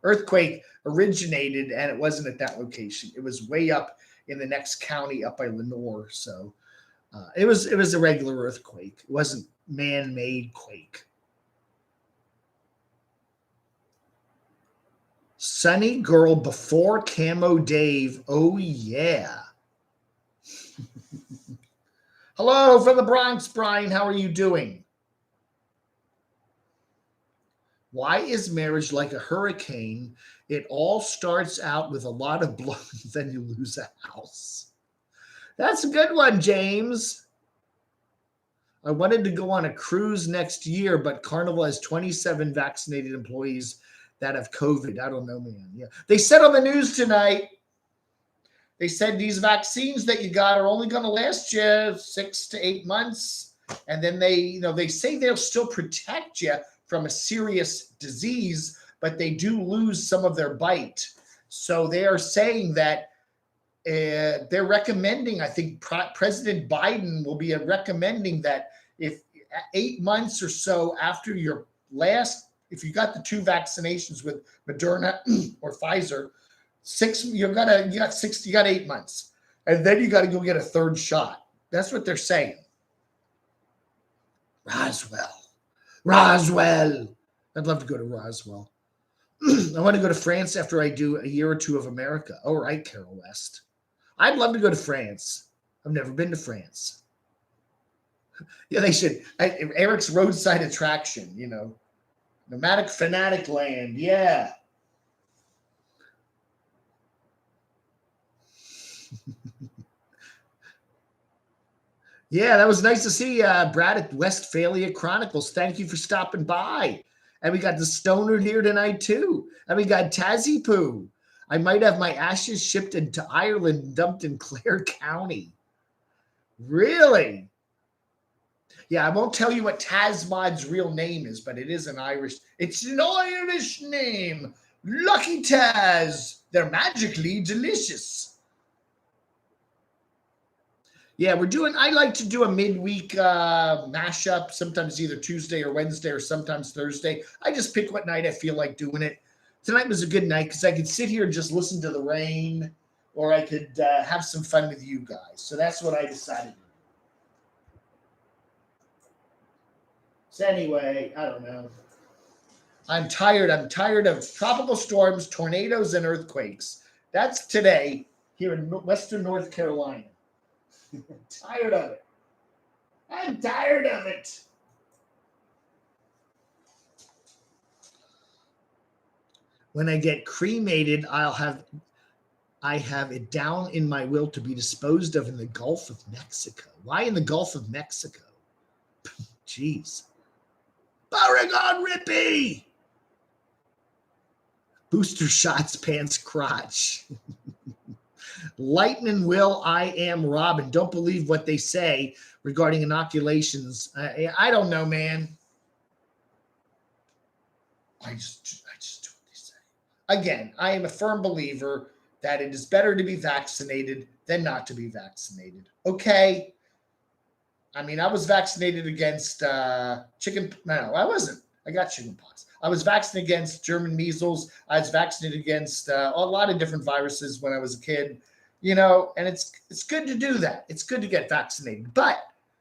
A: earthquake originated, and it wasn't at that location. It was way up in the next county up by Lenore. So it was a regular earthquake. It wasn't man-made quake. Sunny girl before Camo Dave. Oh yeah. Hello from the Bronx, Brian. How are you doing? Why is marriage like a hurricane? It all starts out with a lot of blood, then you lose a house. That's a good one, James. I wanted to go on a cruise next year, but Carnival has 27 vaccinated employees that have COVID. I don't know, man. Yeah, they said on the news tonight, they said these vaccines that you got are only going to last you 6 to 8 months. And then they say they'll still protect you from a serious disease, but they do lose some of their bite. So they are saying that they're recommending, I think President Biden will be recommending that if 8 months or so after your if you got the 2 vaccinations with Moderna or Pfizer, you got 8 months, and then you got to go get a 3rd shot. That's what they're saying. Roswell. I'd love to go to Roswell. I want to go to France after I do a year or 2 of America. All right, Carol West. I'd love to go to France. I've never been to France. Yeah, they should. Eric's roadside attraction, Nomadic Fanatic Land. Yeah. Yeah, that was nice to see Brad at Westphalia Chronicles. Thank you for stopping by. And we got the Stoner here tonight, too. And we got Tazzy Poo. I might have my ashes shipped into Ireland and dumped in Clare County. Really? Yeah, I won't tell you what Tazmod's real name is, but it's an Irish name. Lucky Taz. They're magically delicious. Yeah, I like to do a midweek mashup, sometimes either Tuesday or Wednesday or sometimes Thursday. I just pick what night I feel like doing it. Tonight was a good night because I could sit here and just listen to the rain, or I could have some fun with you guys. So that's what I decided to do. So anyway, I don't know. I'm tired. I'm tired of tropical storms, tornadoes, and earthquakes. That's today here in Western North Carolina. I'm tired of it. I'm tired of it. When I get cremated, I have it down in my will to be disposed of in the Gulf of Mexico. Why in the Gulf of Mexico? Jeez. Beauregard Rippy! Booster shots, pants, crotch. Lightning Will, I am Robin. Don't believe what they say regarding inoculations. I don't know, man. I just do what they say. Again, I am a firm believer that it is better to be vaccinated than not to be vaccinated. Okay? I mean, I was vaccinated against chicken. No, I wasn't. I got chickenpox. I was vaccinated against German measles. I was vaccinated against a lot of different viruses when I was a kid, and it's good to do that. It's good to get vaccinated. But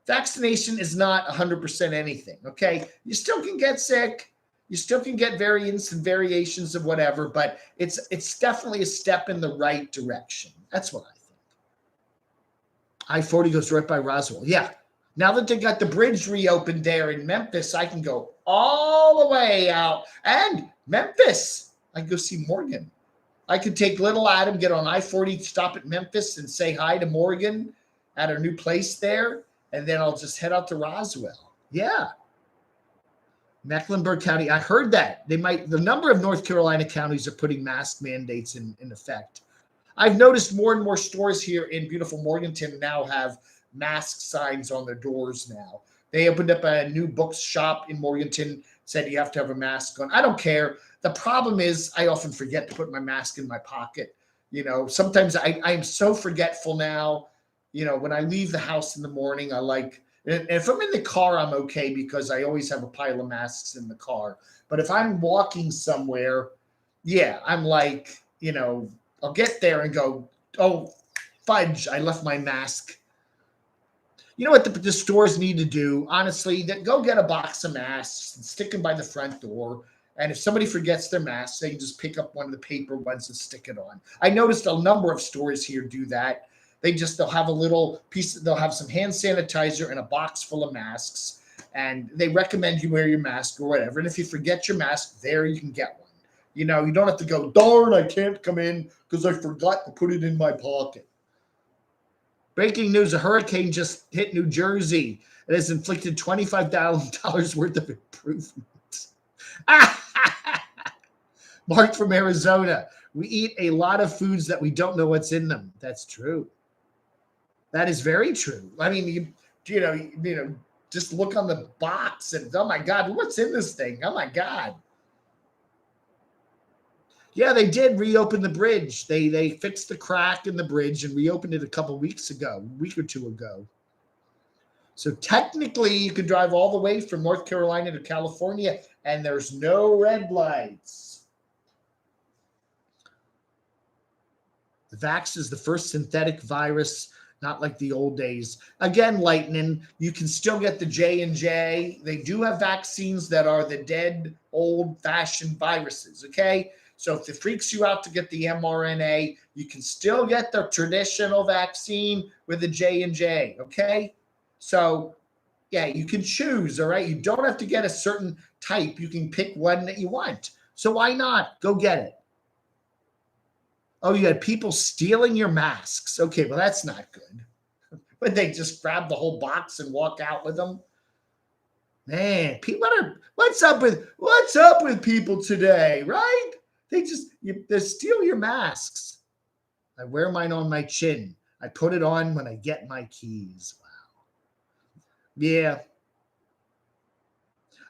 A: vaccination is not 100% anything, okay? You still can get sick. You still can get variants and variations of whatever, but it's definitely a step in the right direction. That's what I think. I-40 goes right by Roswell. Yeah. Now that they got the bridge reopened there in Memphis, I can go all the way out. And Memphis, I can go see Morgan. I could take little Adam, get on I-40, stop at Memphis and say hi to Morgan at her new place there. And then I'll just head out to Roswell. Yeah. Mecklenburg County, I heard that. The number of North Carolina counties are putting mask mandates in effect. I've noticed more and more stores here in beautiful Morganton now have mask signs on their doors now. They opened up a new bookshop in Morganton, said you have to have a mask on. I don't care. The problem is I often forget to put my mask in my pocket. Sometimes I am so forgetful now. When I leave the house in the morning, and if I'm in the car, I'm okay because I always have a pile of masks in the car. But if I'm walking somewhere, yeah, I'm like, I'll get there and go, oh, fudge, I left my mask. You know what the stores need to do? Honestly, go get a box of masks and stick them by the front door. And if somebody forgets their mask, they can just pick up one of the paper ones and stick it on. I noticed a number of stores here do that. They'll have a little piece, they'll have some hand sanitizer and a box full of masks. And they recommend you wear your mask or whatever. And if you forget your mask, there you can get one. You don't have to go, darn, I can't come in because I forgot to put it in my pocket. Breaking news, a hurricane just hit New Jersey. It has inflicted $25,000 worth of improvement. Mark from Arizona. We eat a lot of foods that we don't know what's in them. That's true. That is very true. I mean, just look on the box and, oh my God, what's in this thing? Oh my God. Yeah, they did reopen the bridge. They fixed the crack in the bridge and reopened it a week or two ago. So technically, you could drive all the way from North Carolina to California, and there's no red lights. The Vax is the first synthetic virus, not like the old days. Again, Lightning, you can still get the J&J. They do have vaccines that are the dead, old-fashioned viruses, okay? So if it freaks you out to get the mRNA, you can still get the traditional vaccine with the J&J, okay? So, yeah, you can choose, all right? You don't have to get a certain type. You can pick one that you want. So why not? Go get it. Oh, you had people stealing your masks. Okay, well, that's not good. But they just grab the whole box and walk out with them. Man, what's up with people today, right? They steal your masks. I wear mine on my chin. I put it on when I get my keys. Wow. Yeah.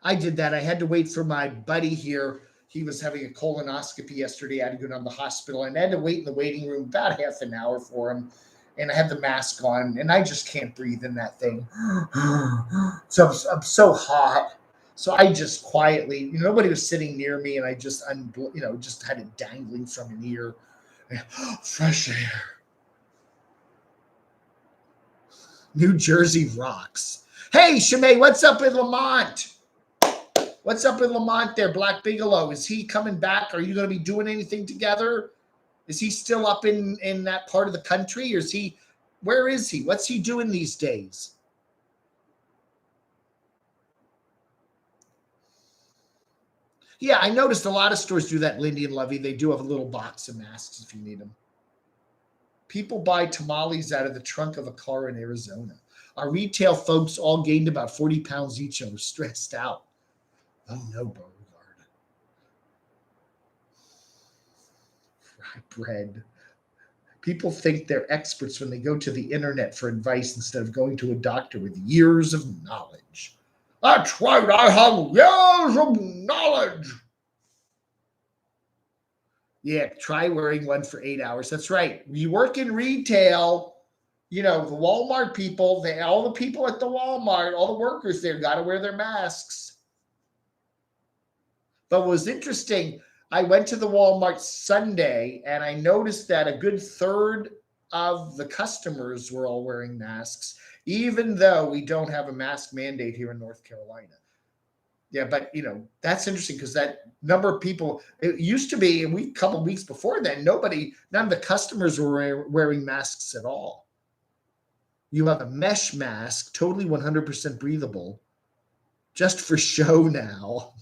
A: I did that. I had to wait for my buddy here. He was having a colonoscopy yesterday. I had to go down to the hospital, and I had to wait in the waiting room about half an hour for him. And I had the mask on, and I just can't breathe in that thing. So I'm so hot. So I just quietly, nobody was sitting near me, and I just, just had it dangling from an ear. Fresh air. New Jersey rocks. Hey, Shimei, what's up in Lamont? What's up in Lamont there, Black Bigelow? Is he coming back? Are you going to be doing anything together? Is he still up in that part of the country? Or where is he? What's he doing these days? Yeah, I noticed a lot of stores do that, Lindy and Lovey. They do have a little box of masks if you need them. People buy tamales out of the trunk of a car in Arizona. Our retail folks all gained about 40 pounds each and were stressed out. Oh, no, Beauregard. bread. People think they're experts when they go to the internet for advice instead of going to a doctor with years of knowledge. That's right, I have years of knowledge. Yeah, try wearing one for 8 hours. That's right. You work in retail, the Walmart people, all the people at the Walmart, all the workers there got to wear their masks. But what was interesting, I went to the Walmart Sunday and I noticed that a good third of the customers were all wearing masks, even though we don't have a mask mandate here in North Carolina. Yeah, but that's interesting because that number of people, it used to be a couple of weeks before then, none of the customers were wearing masks at all. You have a mesh mask, totally 100% breathable, just for show now.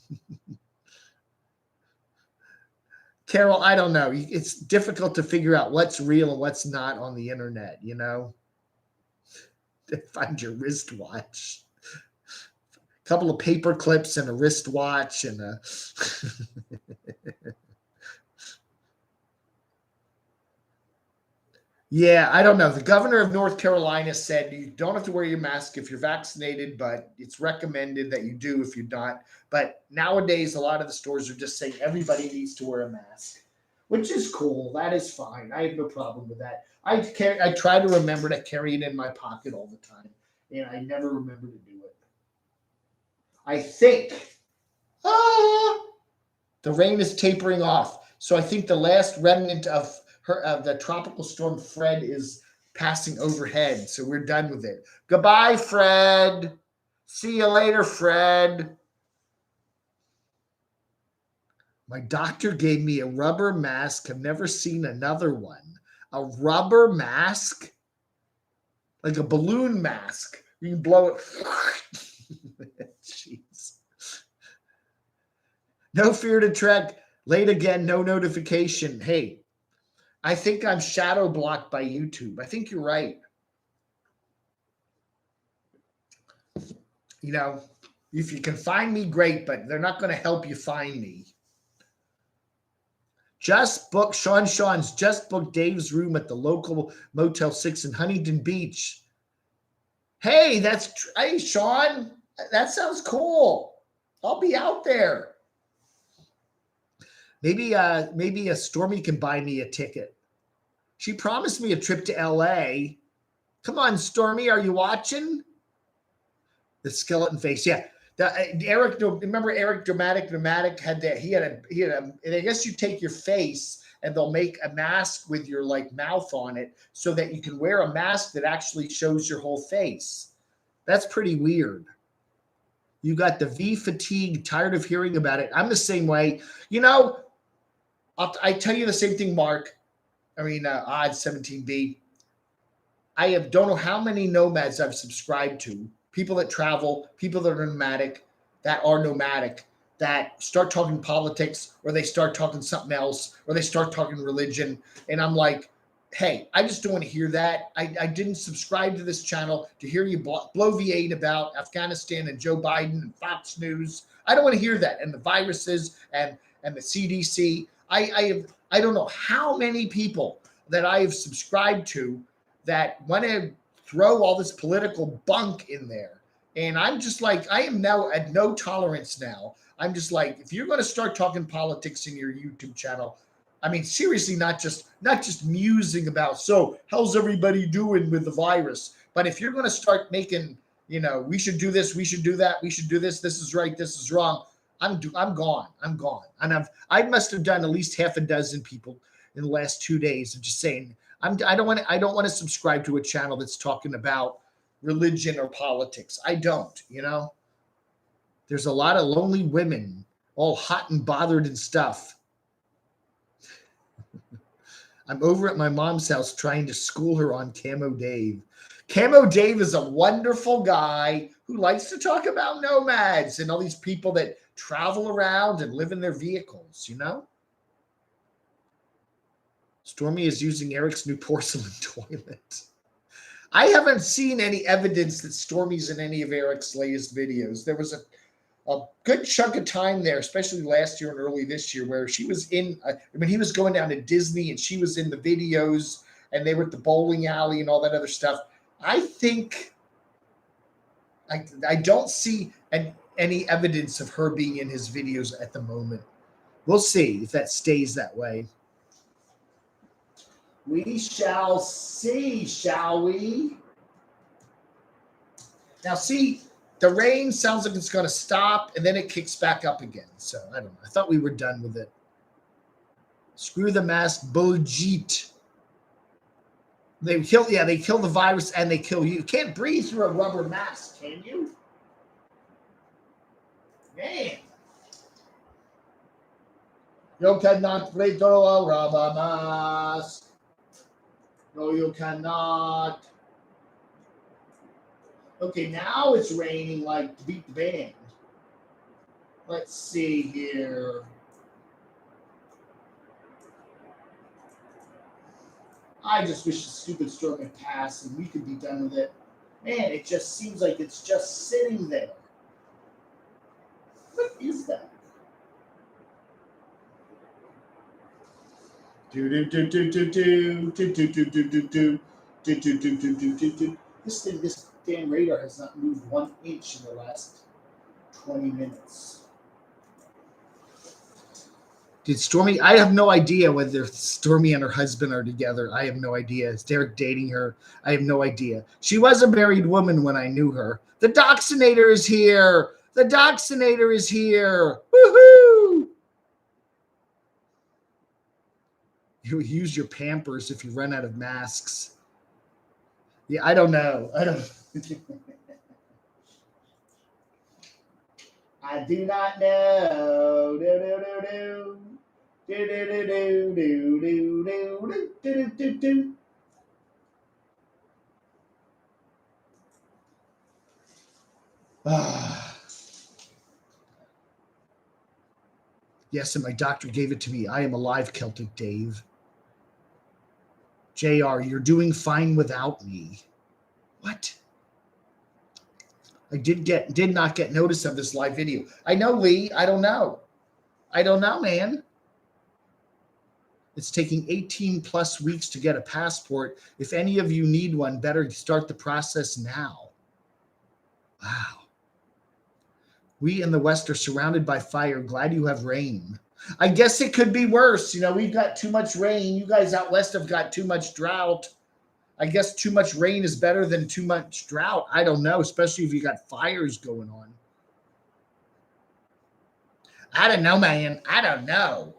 A: Carol, I don't know. It's difficult to figure out what's real and what's not on the internet, Find your wristwatch. A couple of paper clips and a wristwatch and a Yeah, I don't know. The governor of North Carolina said you don't have to wear your mask if you're vaccinated, but it's recommended that you do if you're not. But nowadays, a lot of the stores are just saying everybody needs to wear a mask, which is cool. That is fine. I have no problem with that. I try to remember to carry it in my pocket all the time, and I never remember to do it. I think the rain is tapering off. So I think the last remnant of the tropical storm Fred is passing overhead. So we're done with it. Goodbye, Fred. See you later, Fred. My doctor gave me a rubber mask. I've never seen another one. A rubber mask? Like a balloon mask. You can blow it. Jeez. No fear to trek. Late again, no notification. Hey, I think I'm shadow blocked by YouTube. I think you're right. If you can find me, great, but they're not going to help you find me. Sean's just booked Dave's room at the local Motel 6 in Huntington Beach. Hey, hey, Sean, that sounds cool. I'll be out there. Maybe a Stormy can buy me a ticket. She promised me a trip to LA. Come on, Stormy, are you watching? The skeleton face, yeah. Remember Eric Nomadic had that. He had a. And I guess you take your face and they'll make a mask with your mouth on it so that you can wear a mask that actually shows your whole face. That's pretty weird. You got the V fatigue, tired of hearing about it. I'm the same way. I tell you the same thing, Mark. Odd 17B. I don't know how many nomads I've subscribed to. People that travel, people that are nomadic, that start talking politics, or they start talking something else, or they start talking religion. And I'm like, hey, I just don't want to hear that. I didn't subscribe to this channel to hear you bloviate about Afghanistan and Joe Biden and Fox News. I don't want to hear that. And the viruses and the CDC. I don't know how many people that I have subscribed to that want to throw all this political bunk in there. And I'm just like, I am now at no tolerance now. I'm just like, if you're going to start talking politics in your YouTube channel, seriously, not just musing about, so how's everybody doing with the virus? But if you're going to start making, we should do this, we should do that, we should do this, this is right, this is wrong, I'm gone. And I must have done at least half a dozen people in the last 2 days of just saying, I don't want to subscribe to a channel that's talking about religion or politics. I don't, There's a lot of lonely women, all hot and bothered and stuff. I'm over at my mom's house trying to school her on Camo Dave. Camo Dave is a wonderful guy who likes to talk about nomads and all these people that travel around and live in their vehicles, Stormy is using Eric's new porcelain toilet. I haven't seen any evidence that Stormy's in any of Eric's latest videos. There was a good chunk of time there, especially last year and early this year, where she was in. I mean, he was going down to Disney and she was in the videos, and they were at the bowling alley and all that other stuff. I think I don't see any evidence of her being in his videos at the moment. We'll see if that stays that way. We shall see, shall we? Now, see, the rain sounds like it's going to stop, and then it kicks back up again. So, I don't know. I thought we were done with it. Screw the mask bullshit. They kill the virus, and they kill you. You can't breathe through a rubber mask, can you? Man. You cannot breathe through a rubber mask. No, you cannot. Okay, now it's raining like beat the band. Let's see here. I just wish the stupid storm had passed and we could be done with it. Man, it just seems like it's just sitting there. What is that? This damn radar has not moved 1 inch in the last 20 minutes. Did Stormy? I have no idea whether Stormy and her husband are together. I have no idea. Is Derek dating her? I have no idea. She was a married woman when I knew her. The Vaccinator is here. The Vaccinator is here. Woohoo! You use your Pampers if you run out of masks. Yeah, I don't know. I do not know. Yes, and my doctor gave it to me. I am alive, Celtic Dave. JR, you're doing fine without me. What? I did not get notice of this live video. I know, Lee. I don't know. I don't know, man. It's taking 18 plus weeks to get a passport. If any of you need one, better start the process now. Wow. We in the West are surrounded by fire. Glad you have rain. I guess it could be worse. You know, we've got too much rain. You guys out West have got too much drought. I guess too much rain is better than too much drought. I don't know, especially if you got fires going on. I don't know, man. I don't know.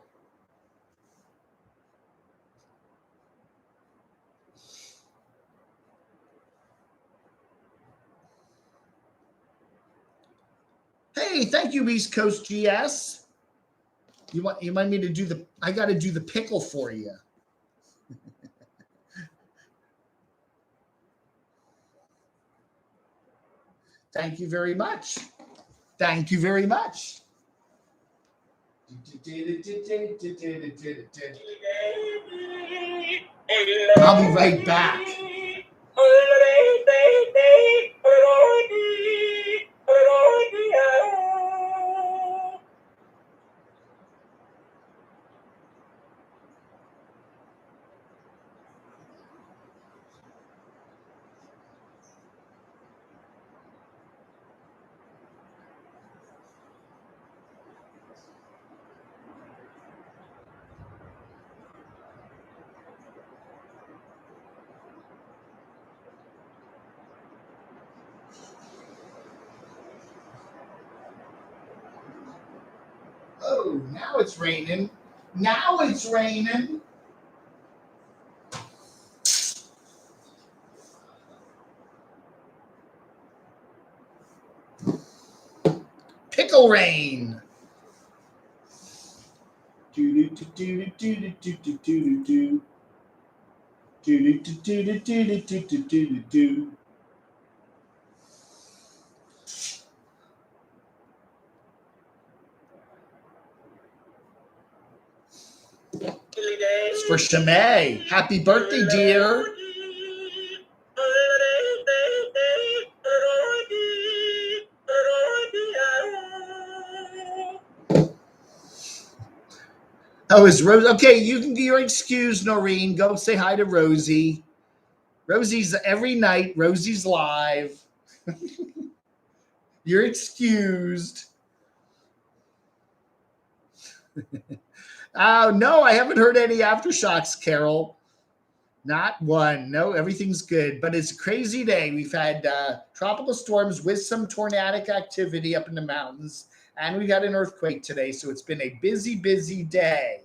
A: Hey, thank you, East Coast GS. You want me to do the? I got to do the pickle for you. Thank you very much. Thank you very much. I'll be right back. Oh, now it's raining. Now it's raining. Pickle rain. Do do do do do do do do do do do do do do do do do do. It's for Shimei. Happy birthday, dear. Oh, is Rose? Okay, you're excused, Noreen. Go say hi to Rosie. Rosie's every night. Rosie's live. You're excused. Oh, no, I haven't heard any aftershocks, Carol. Not one. No, everything's good. But it's a crazy day. We've had tropical storms with some tornadic activity up in the mountains, and we had an earthquake today. So it's been a busy, busy day.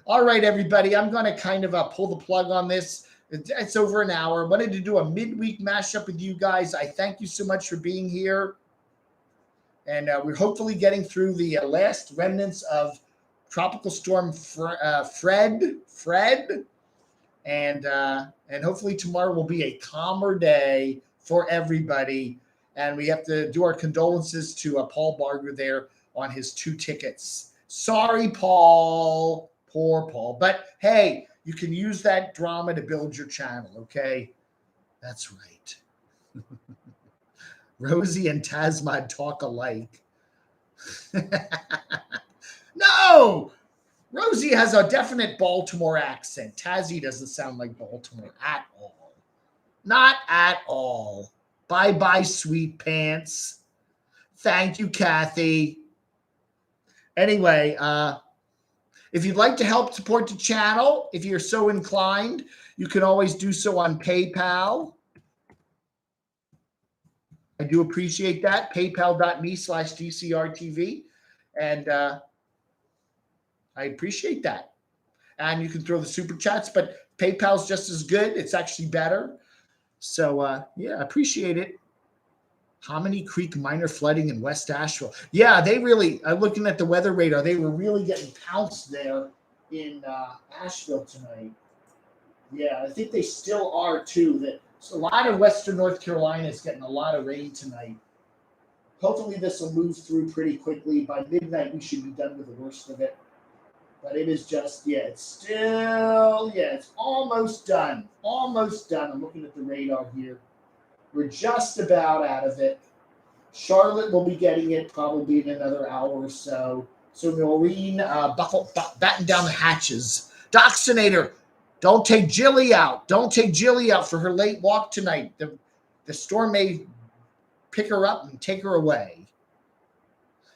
A: All right, everybody. I'm going to kind of pull the plug on this. It's over an hour. I wanted to do a midweek mashup with you guys. I thank you so much for being here. And we're hopefully getting through the last remnants of Tropical Storm Fred. And hopefully tomorrow will be a calmer day for everybody. And we have to do our condolences to Paul Barger there on his 2 tickets. Sorry, Paul. Poor Paul. But hey, you can use that drama to build your channel, okay? That's right. Rosie and Tasmad talk alike. No! Rosie has a definite Baltimore accent. Tazzy doesn't sound like Baltimore at all. Not at all. Bye-bye, sweet pants. Thank you, Kathy. Anyway, if you'd like to help support the channel, if you're so inclined, you can always do so on PayPal. I do appreciate that. PayPal.me/DCRTV. And I appreciate that. And you can throw the super chats, but PayPal's just as good. It's actually better. So, yeah, I appreciate it. Hominy Creek minor flooding in West Asheville. Yeah, they really, looking at the weather radar, they were really getting pounced there in Asheville tonight. Yeah, I think they still are too. So a lot of Western North Carolina is getting a lot of rain tonight. Hopefully this will move through pretty quickly. By midnight, we should be done with the worst of it. But it is just, it's almost done. Almost done. I'm looking at the radar here. We're just about out of it. Charlotte will be getting it probably in another hour or so. So Noreen, batten down the hatches. Doxinator, don't take Jilly out. Don't take Jilly out for her late walk tonight. The storm may pick her up and take her away.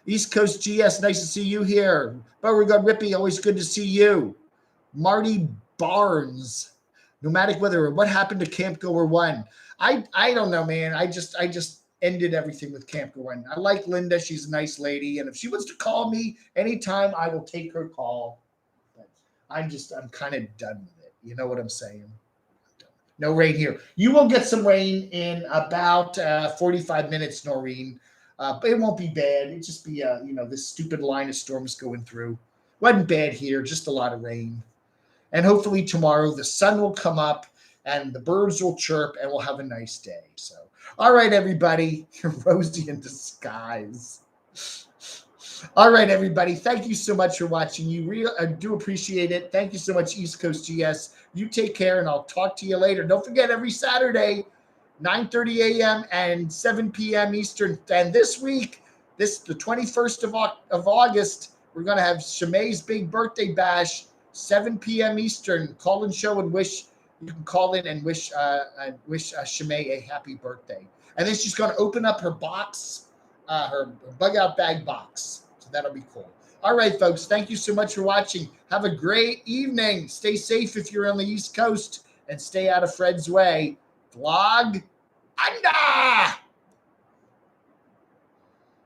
A: East Coast GS, nice to see you here. Beauregard Rippy, always good to see you. Marty Barnes, Nomadic Weather, what happened to Camp Goer 1? I don't know, man. I just ended everything with Camp Goer 1. I like Linda. She's a nice lady. And if she wants to call me anytime, I will take her call. But I'm kind of done with it. You know what I'm saying? No rain here. You will get some rain in about 45 minutes, Noreen. But it won't be bad. It'll just be, this stupid line of storms going through. Wasn't bad here, just a lot of rain. And hopefully tomorrow the sun will come up and the birds will chirp and we'll have a nice day. So, all right, everybody. Rosie in disguise. All right, everybody. Thank you so much for watching. I do appreciate it. Thank you so much, East Coast GS. You take care, and I'll talk to you later. Don't forget, every Saturday, 9:30 a.m. and 7 p.m. Eastern. And this week, the 21st of August, we're going to have Shamay's big birthday bash, 7 p.m. Eastern. Call and show and wish. You can call in and wish Shamay a happy birthday. And then she's going to open up her box, her bug out bag box. So that'll be cool. All right, folks. Thank you so much for watching. Have a great evening. Stay safe if you're on the East Coast and stay out of Fred's way. Vlog. Anda!